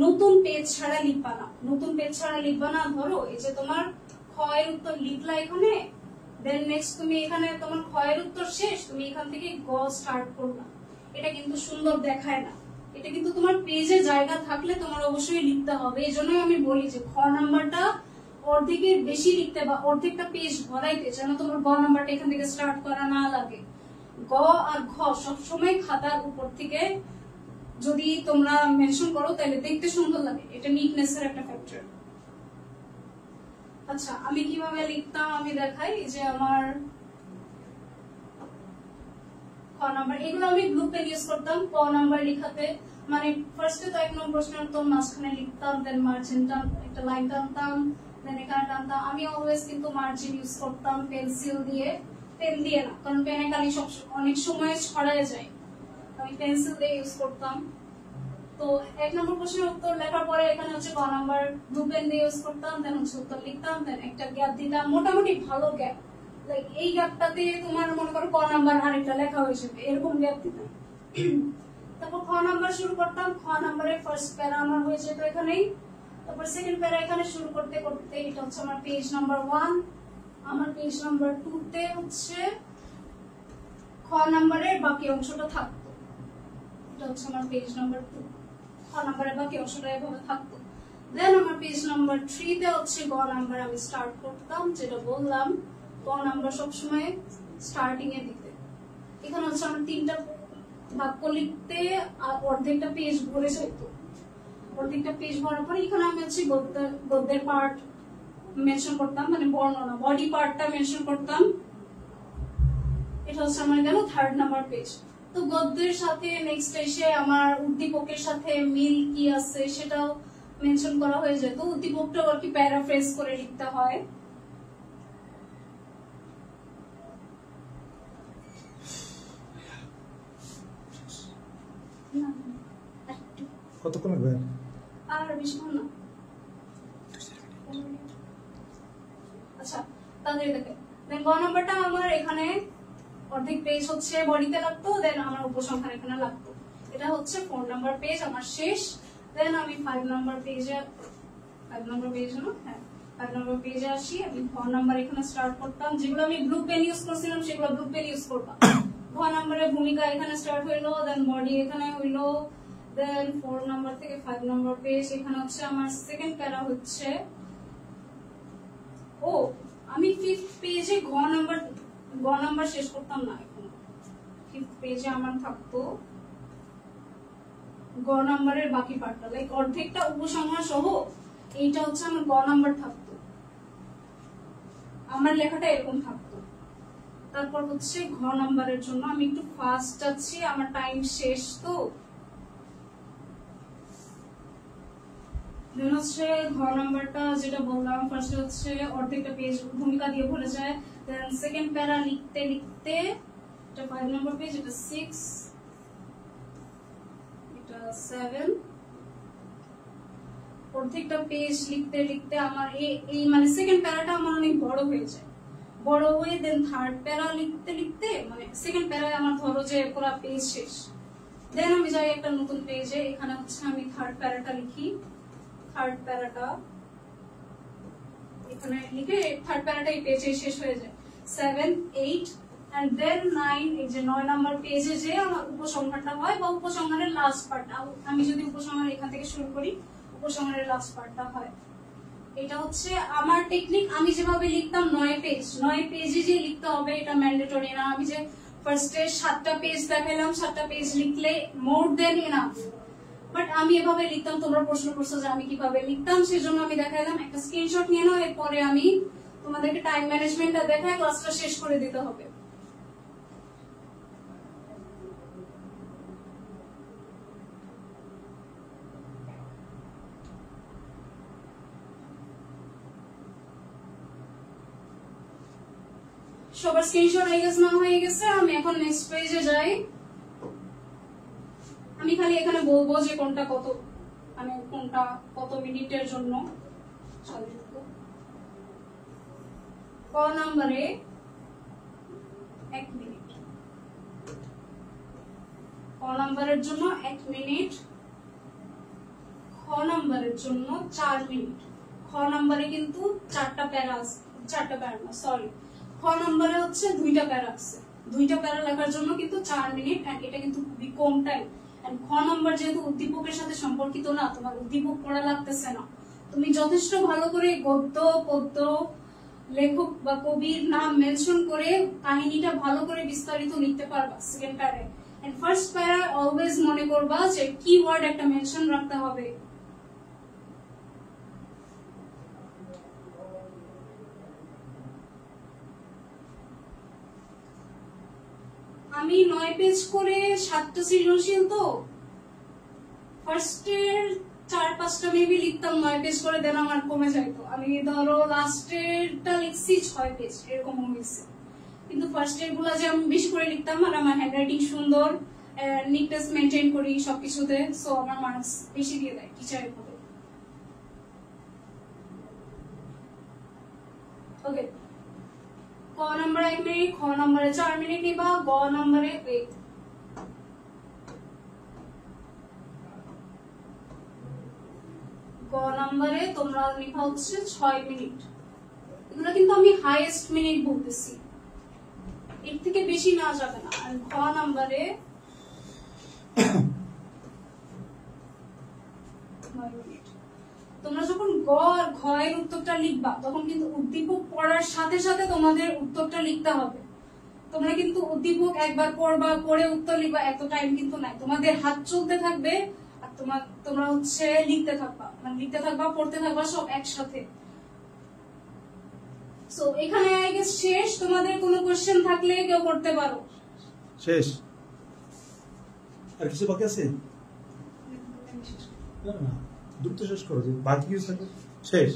নতুন পেজ ছাড়া লিখবা না। নতুন পেজ ছাড়া লিখবা না। ধরো এই যে তোমার খ এর উত্তর লিখলা এখানে, দেন নেক্সট তুমি এখানে তোমার খ এর উত্তর শেষ, তুমি এখান থেকে গ স্টার্ট করলা, এটা কিন্তু সুন্দর দেখায় না। এটা কিন্তু তোমার পেজে জায়গা থাকলে তোমার অবশ্যই লিখতে হবে। এই জন্যই আমি বলি যে খ নাম্বারটা অর্ধেকের বেশি লিখতে বা অর্ধেকটা পেজ ভরাইতে, যেন তোমার গ নাম্বারটা এখান থেকে স্টার্ট করা না লাগে। গ আর ঘ সবসময় খাতার উপর থেকে যদি তোমরা মেনশন করো তাহলে দেখতে সুন্দর লাগে, এটা নিটনেস এর একটা ফ্যাক্টর। আচ্ছা, আমি কিভাবে লিখতাম আমি দেখাই। যে আমার খ নাম্বার, এগুলো আমি ব্লু পেন ইউজ করতাম ক নাম্বার লিখাতে। মানে ফার্স্টে তো 1 নম্বর প্রশ্নের তো মাঝখানে লিখতাম, দেন মার্জিন একটা লাইন টানতাম, দেন এখানে টানতাম। আমি অলওয়েজ কিন্তু মার্জিন ইউজ করতাম পেন্সিল দিয়ে, পেন দিয়ে না, কারণ পেনে কালি সব অনেক সময় ছড়ায় যায়। আমি পেন্সিল দিয়ে ইউজ করতাম। তো 1 নম্বর প্রশ্নের উত্তর লেখার পরে এখানে হচ্ছে ক নাম্বার ব্লু পেন দিয়ে ইউজ করতাম, দেন হচ্ছে উত্তর লিখতাম, দেন একটা গ্যাপ দিতাম, মোটামুটি ভালো গ্যাপ, লাইক এই গ্যাপটাতে তোমার মনে করো ক নাম্বার আরেকটা লেখা হয়ে যাবে, এরকম গ্যাপ দিতাম। তারপর খ নাম্বার শুরু করতাম। খ নাম্বারের ফার্স্ট প্যারা আমার হয়ে যেত এখানেই। তারপর সেকেন্ড প্যারা এখানে শুরু করতে করতে এটা হচ্ছে আমার পেজ নাম্বার 1। আমার পেজ নাম্বার 2 তে হচ্ছে খ নাম্বারের বাকি অংশটা থাকতো। এটা হচ্ছে আমার পেজ নাম্বার 2। খ নাম্বারের বাকি অংশটা এভাবে থাকতো। দেন আমার পেজ নাম্বার 3 তে হচ্ছে গ নাম্বার আমি স্টার্ট করতাম, যেটা বললাম গ নাম্বার সবসময় স্টার্টিং এ দিতে। এখানে হচ্ছে আমার 3টা বাক্য লিখতে আর অর্ধেকটা পেজ ভরে যেত। অর্ধেকটা পেজ ভরার পর এখানে আমি হচ্ছে গদ্যের পার্ট মেনশন করতাম, মানে বর্ণনা বডি পার্টটা মেনশন করতাম। এটা হচ্ছে আমার গেল 3rd নাম্বার পেজ। তো গদ্যের সাথে নেক্সট এসে আমার উদ্দীপকের সাথে মিল কি আছে সেটাও মেনশন করা হয়ে যেত। উদ্দীপকটাও আর কি প্যারাফ্রেজ করে লিখতে হয়। কতক্ষণ লাগবে? আর বেশিক্ষণ না। আচ্ছা তাড়াতাড়ি দেখে। দেন গ নাম্বারটা আমার এখানে অর্ধেক পেজ হচ্ছে বডিতে লাগতো, দেন আমার উপসংহার এখানে লাগতো। এটা হচ্ছে 4 নাম্বার পেজ আমার শেষ। দেন আমি 5 নাম্বার পেজে, 5 নাম্বার পেজ না, হ্যাঁ 5 নাম্বার পেজে আসি। আমি গ নাম্বার এখানে স্টার্ট করতাম, যেগুলো আমি ব্লু পেন ইউজ করছিলাম সেগুলো ব্লু পেন ইউজ করতাম। গ নাম্বারের ভূমিকা এখানে স্টার্ট হইলো, দেন বডি এখানে হইলো, দেন 4 নাম্বার থেকে 5 নাম্বার পেজ এখানে হচ্ছে আমার সেকেন্ড প্যারা হচ্ছে। ও আমি 5th পেজে গ নাম্বার শেষ করতাম না, এখন 5th পেজে আমার থাকতো গ নাম্বারের বাকি পার্টটা, লাইক অর্ধেকটা উপসংহার সহ এইটা হচ্ছে আমার গ নাম্বার থাকতো, আমার লেখাটা এরকম থাকতো। তারপর হচ্ছে ঘ নাম্বারের জন্য আমি একটু ফাস্ট যাচ্ছি, আমার টাইম শেষ তো। দেন হচ্ছে ঘ নাম্বারটা যেটা বললাম, ফার্স্ট হচ্ছে অর্ধেকটা পেজ ভূমিকা দিয়ে ভরে যায়। দেন সেকেন্ড প্যারা লিখতে লিখতে, এটা 5 নাম্বার পেজ, এটা 6, এটা 7, অর্ধেকটা পেজ লিখতে লিখতে আমার এই মানে সেকেন্ড প্যারাটা আমার অনেক বড় হয়ে যায়, বড় হয়ে দেন থার্ড প্যারা লিখতে লিখতে মানে সেকেন্ড প্যারায় আমার ধরো যে পুরো পেজ শেষ। দেন আমি যাই একটা নতুন পেজে, এখানে হচ্ছে আমি থার্ড প্যারাটা লিখি। থার্ড প্যারাটা এখানে লিখে থার্ড প্যারাটা এই পেজে শেষ হয়ে যায়। 7, 8 and then 9, এই যে 9 নাম্বার পেজে যে আমার উপসংহারটা হয় বা উপসংহারের লাস্ট পার্টটা, আমি যদি উপসংহার এখান থেকে শুরু করি, উপসংহারের লাস্ট পার্টটা হয়। এটা হচ্ছে আমার টেকনিক। আমি যেভাবে লিখতাম 9 পেজে যে লিখতে হবে এটা ম্যান্ডেটরি না। আমি যে ফার্স্টে 7টা পেজ দেখাইলাম, 7টা পেজ লিখলে মোর দেন এনাফ, বাট আমি এভাবে লিখতাম। তোমরা প্রশ্ন করছো যে আমি কিভাবে লিখতাম, সেজন্য আমি দেখাইলাম। একটা স্ক্রিনশট নিয়ে নাও, এরপরে আমি তোমাদেরকে টাইম ম্যানেজমেন্টটা দেখাই, ক্লাসটা শেষ করে দিতে হবে। সবার স্ক্রিনশট হয়ে গেছে না হয়ে গেছে? আমি এখন নেক্সট পেজে যাই। আমি খালি এখানে বলবো যে কোনটা কত, মানে কোনটা কত মিনিটের জন্য। ক নাম্বারে 1 মিনিট, ক নাম্বারের জন্য 1 মিনিট, খ নাম্বারের জন্য 4 মিনিট। খ নাম্বারে কিন্তু 4টা প্যারা আছে, 4টা প্যারা না সরি, খ নাম্বারে হচ্ছে 2টা প্যারা আছে। 2টা প্যারা লেখার জন্য কিন্তু 4 মিনিট, এন্ড এটা কিন্তু খুবই কম টাইম। এন্ড খ নাম্বার যেহেতু উদ্দীপকের সাথে সম্পর্কিত না, তোমার উদ্দীপক পড়া লাগতেছে না, তুমি যথেষ্ট ভালো করে গদ্য পদ্য লেখক বা কবির নাম মেনশন করে কাহিনীটা ভালো করে বিস্তারিত লিখতে পারবা সেকেন্ড প্যারায়। এন্ড ফার্স্ট প্যারা অলওয়েজ মনে করবা যে কিওয়ার্ড একটা মেনশন রাখতে হবে। আমি 9 পেজ করে 7টা সৃজনশীল, তো ফার্স্টের 4-5টা মেবি লিখতাম 9 পেজ করে, দেন আমার কমে যাইতো। আমি ধরো লাস্টেরটা লিখছি 6 পেজ, এরকম হয়েছে। কিন্তু ফার্স্টের গুলা যে আমি বেশি করে লিখতাম, আর আমার হ্যান্ডরাইটিং সুন্দর, নিটনেস মেনটেন করি সবকিছুতে, সো আমার মার্কস বেশি দিয়ে দেয় টিচারের ভাবে। ওকে, ক নম্বরে 1 মিনিট, খ নম্বরে 4 মিনিট নিবা, গ নম্বরে গ নম্বরে তোমরা নিবা হচ্ছে 6 মিনিট। এগুলো কিন্তু আমি হাইয়েস্ট মিনিট বলতেছি, এর থেকে বেশি না যাবে না। আর ঘ নম্বরে 9 মিনিট। তোমরা যখন গ আর ঘ এর উত্তরটা লিখবা, তখন কিন্তু উদ্দীপক পড়ার সাথে সাথে তোমাদের উত্তরটা লিখতে হবে। তোমরা কিন্তু উদ্দীপক একবার পড়বা, পড়ে উত্তর লিখবা, এত টাইম কিন্তু নাই। তোমাদের হাত চলতে থাকবে আর তোমরা হচ্ছে লিখতে থাকবা, মানে লিখতে থাকবা, পড়তে থাকবা, সব একসাথে। সো এখানে আই গেস শেষ। তোমাদের কোনো কোশ্চেন থাকলে কেউ করতে পারো। শেষ? আর কিছু বাকি আছে? না, দ্রুত শেষ করো, যে বাকি কিছু থাকে শেষ।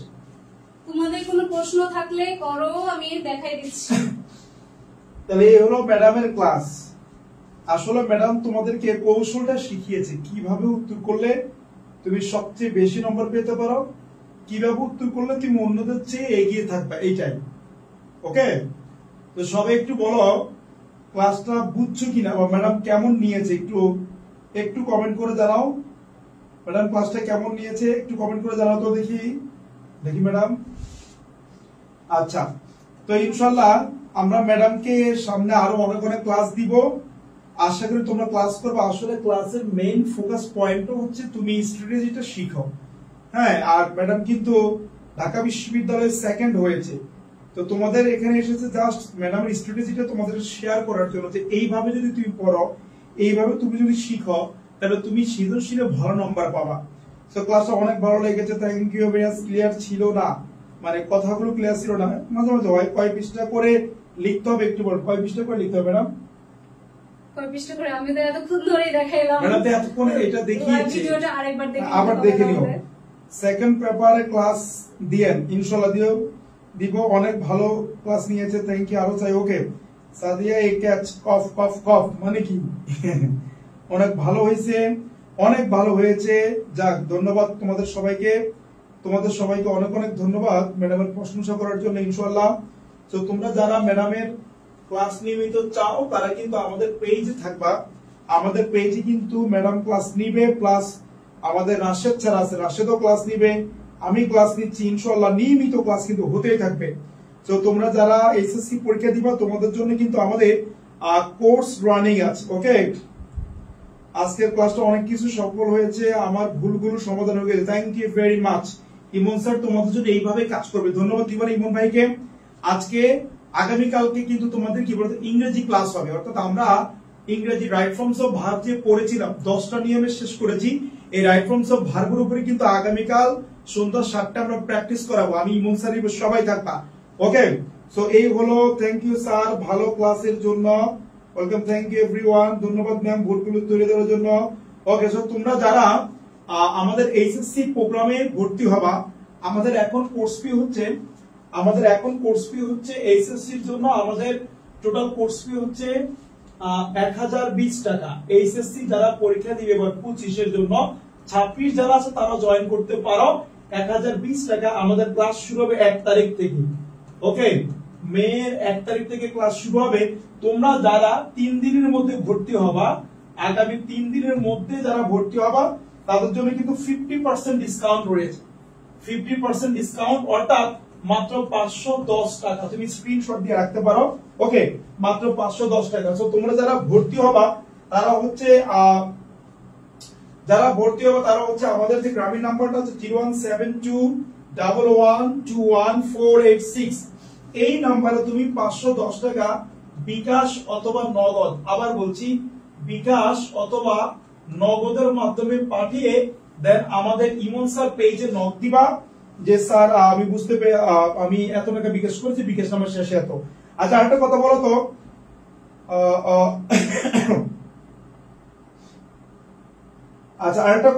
তোমাদের কোনো প্রশ্ন থাকলে করো, আমি দেখাই দিচ্ছি। তাহলে এই হলো ম্যাডামের ক্লাস। আসলে ম্যাডাম তোমাদেরকে কৌশলটা শিখিয়েছে, কিভাবে উত্তর করলে তুমি সবচেয়ে বেশি নম্বর পেতে পারো, কিভাবে উত্তর করলে তুমি অন্যদের চেয়ে এগিয়ে থাকবে, এইটাই। ওকে, তো সবাই একটু বলো ক্লাসটা বুঝছো কিনা বা ম্যাডাম কেমন নিয়েছে, একটু কমেন্ট করে জানাও। ম্যাডাম ক্লাসটা কেমন নিয়েছে একটু কমেন্ট করে জানাও তো দেখি ম্যাডাম। আচ্ছা, তো ইনশাল্লাহ আমরা ম্যাডামকে সামনে আরো অনেক অনেক ক্লাস দিব, আশা করি তোমরা ক্লাস করবে। আসলে ক্লাসের মেইন ফোকাস পয়েন্টটা হচ্ছে তুমি স্ট্র্যাটেজিটা শিখো। হ্যাঁ, আর ম্যাডাম কিন্তু ঢাকা বিশ্ববিদ্যালয়ের সেকেন্ড হয়েছে, তো তোমাদের এখানে এসেছে জাস্ট ম্যাডামের স্ট্র্যাটেজিটা তোমাদের শেয়ার করার জন্য, যে এইভাবে যদি তুমি পড়ো, এইভাবে তুমি যদি শিখো, তাহলে তুমি সৃজনশীলে ভালো নম্বর পাবা। তো ক্লাসটা অনেক ভালো লেগেছে, thank you very much. Clear ছিল না, মানে কথাগুলো ক্লিয়ার ছিল না, মাঝে মাঝে হয়। কয় পৃষ্ঠা করে লিখতে হবে একটু বল, কয় পৃষ্ঠা করে লিখতে হবে ম্যাডাম? কয় পৃষ্ঠা করে? আমি তো এতক্ষণ ধরেই দেখাইলাম ম্যাডাম তো এতক্ষণ এটা দেখিয়েছি, ভিডিওটা আরেকবার আবার দেখে নিও। সেকেন্ড পেপারে ক্লাস দিয়েন, ইনশাআল্লাহ দিব। অনেক ভালো ক্লাস নিয়েছে, থ্যাংক ইউ, আরো চাই। ওকে, সাদিয়া এই ক্যাচ কফ কফ কফ মানে কি? অনেক ভালো হয়েছে, অনেক ভালো হয়েছে। যাক, ধন্যবাদ তোমাদের সবাইকে অনেক অনেক ধন্যবাদ ম্যাডামের প্রশংসা করার জন্য, ইনশাআল্লাহ। তো তোমরা যারা ম্যাডামের ক্লাস নিয়মিত চাও তারা কিন্তু আমাদের পেজে থাকবা। আমাদের পেজে কিন্তু ম্যাডাম ক্লাস নিবে, প্লাস আমাদের রাশেদ ছাড়া আছে, রাশেদও ক্লাস নিবে, আমি ক্লাস নিচ্ছি, ইনশাআল্লাহ নিয়মিত ক্লাস কিন্তু হতেই থাকবে। তো তোমরা যারা এসএসসি পরীক্ষা দিবা তোমাদের জন্য কিন্তু আমাদের কোর্স রানিং আছে। ওকে, আজকের ক্লাসটা অনেক কিছু সফল হয়েছে, আমার ভুলগুলো সমাধান হয়ে গেছে, thank you very much. Emon sir তোমাদের জন্য এইভাবে কাজ করবে, ধন্যবাদ দিবার ইমন ভাইকে। আজকে আগামীকালকে কিন্তু তোমাদের কি বলতো ইংরেজি ক্লাস হবে, অর্থাৎ আমরা ইংরেজি রাইট ফর্মস অফ ভার্ব যে পড়েছিলাম 10টা নিয়মে শেষ করেছি, এই রাইট ফর্মস অফ ভার্বের উপরে কিন্তু আগামীকাল সন্ধ্যা 7টা আমরা প্র্যাকটিস করাবো, আমি ইমন স্যার সবাই থাকবা। ওকে, সো এই হলো, থ্যাংক ইউ স্যার ভালো ক্লাসের জন্য, ওয়েলকাম, থ্যাংক ইউ এভরিওয়ান, ধন্যবাদ ম্যাম ভুলগুলো তুলে দেওয়ার জন্য। ওকে, সো তোমরা যারা আমাদের এইচএসসি প্রোগ্রামে ভর্তি হবা, আমাদের এখন কোর্স ফি হচ্ছে এইচএসসির জন্য আমাদের টোটাল কোর্স ফি হচ্ছে 1020 টাকা। এইচএসসি যারা পরীক্ষা দিবে এবার 25-এর জন্য, 26 যারা আছে তারা জয়েন করতে পারো। 1020 টাকা। আমাদের ক্লাস শুরু হবে 1 তারিখ থেকে। ওকে, মের 1 তারিখ থেকে ক্লাস শুরু হবে। তোমরা যারা 3 দিনের মধ্যে ভর্তি হবা, আগামী 3 দিনের মধ্যে যারা ভর্তি হবা তাদের জন্য কিন্তু 50% ডিসকাউন্ট রয়েছে। 50% ডিসকাউন্ট অর্থাৎ মাত্র 510 টাকা। তুমি স্ক্রিনশট দিয়ে রাখতে পারো। ওকে, মাত্র 510 টাকা। সো তোমরা যারা ভর্তি হবা তারা হচ্ছে আমাদের যে গ্রামীণ নাম্বারটা হচ্ছে 01721121486, এই নাম্বারে তুমি 510 টাকা বিকাশ অথবা নগদ, আবার বলছি বিকাশ অথবা নগদের মাধ্যমে পাঠিয়ে দেন আমাদের ইমন স্যার পেজে নক দিবা যে স্যার আমি এত টাকা বিকাশ করেছি, বিকাশ নাম্বার শেষে এত। আচ্ছা, আরেকটা কথা বলো তো, আরেকটা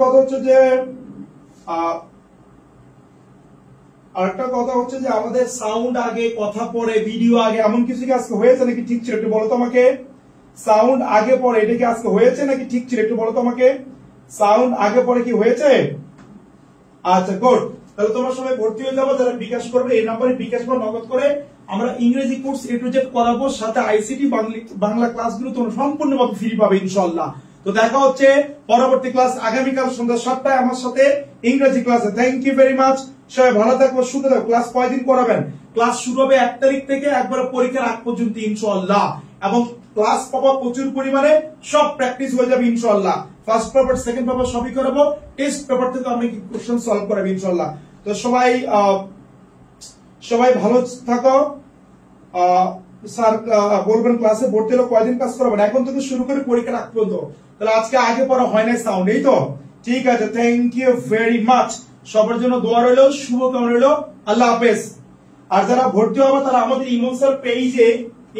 কথা হচ্ছে যে আমাদের সাউন্ড আগে কথা পরে ভিডিও আগে, এমন কিছু কি আজকে হয়েছে নাকি ঠিক ছিল একটু বলো তো আমাকে। সাউন্ড আগে পরে এটা কি আজকে হয়েছে নাকি ঠিক ছিল একটু বলো তো আমাকে। সাউন্ড আগে পরে কি হয়েছে? আচ্ছা, গুড। তাহলে তোমরা সবাই ভর্তি হয়ে যাবো, যারা বিকাশ করবে এই নম্বরে বিকাশ বা নগদ করে আমরা ইংরেজি কোর্স A to Z করাবো, সাথে আইসিটি বাংলা ক্লাসগুলো তোমরা সম্পূর্ণভাবে ফ্রি পাবে ইনশাআল্লাহ। তো দেখা হচ্ছে পরবর্তী ক্লাস আগামীকাল সন্ধ্যা 7টায় আমার সাথে ইংরেজি ক্লাসে। Thank you very much. সবাই ভালো থাকবো, সুস্থ থাকবো। ক্লাস কয়দিন করাবেন? ক্লাস শুরু হবে 1 তারিখ থেকে একবারে পরীক্ষার আগ পর্যন্ত ইনশাআল্লাহ, এবং ক্লাস পাবো প্রচুর পরিমাণে, সব প্র্যাকটিস হয়ে যাবে ইনশাআল্লাহ। ফার্স্ট পেপার সেকেন্ড পেপার সবই করাবো, টেস্ট পেপার থেকে আমি কোশ্চেন সলভ করাবো ইনশাআল্লাহ। তো সবাই ভালো থাকো। স্যার বলবেন ক্লাসে ভর্তি হলো কয়দিন ক্লাস করাবেন? এখন থেকে শুরু করে পরীক্ষার আগ পর্যন্ত। তাহলে আজকে আগে পড়া হয় না সাউন্ড, এই তো ঠিক আছে। Thank you very much. সবার জন্য দোয়া রইলো, শুভকামনা রইলো। আল্লাহ হাফেজ। আর যারা ভর্তি হবে তারা আমাদের ইমন স্যার পেজে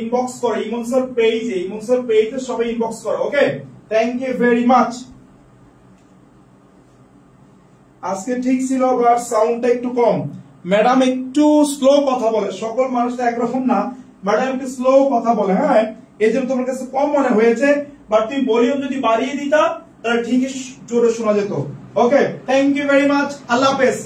ইনবক্স করে, ইমন স্যার পেজে সবাই ইনবক্স করো। ওকে, থ্যাংক ইউ ভেরি মাচ। আজকে ঠিক ছিল, বাট সাউন্ডটা একটু কম। ম্যাডাম একটু স্লো কথা বলে, সকল মানুষ তো একরকম না, ম্যাডাম একটু স্লো কথা বলে। হ্যাঁ, এই জন্য তোমার কাছে কম মনে হয়েছে, বাট তুমি ভলিউম যদি বাড়িয়ে দিতা তাহলে ঠিকই জোরে শোনা যেত। ওকে, থ্যাংক ইউ ভেরি মাচ। আল্লাহ হাফেজ।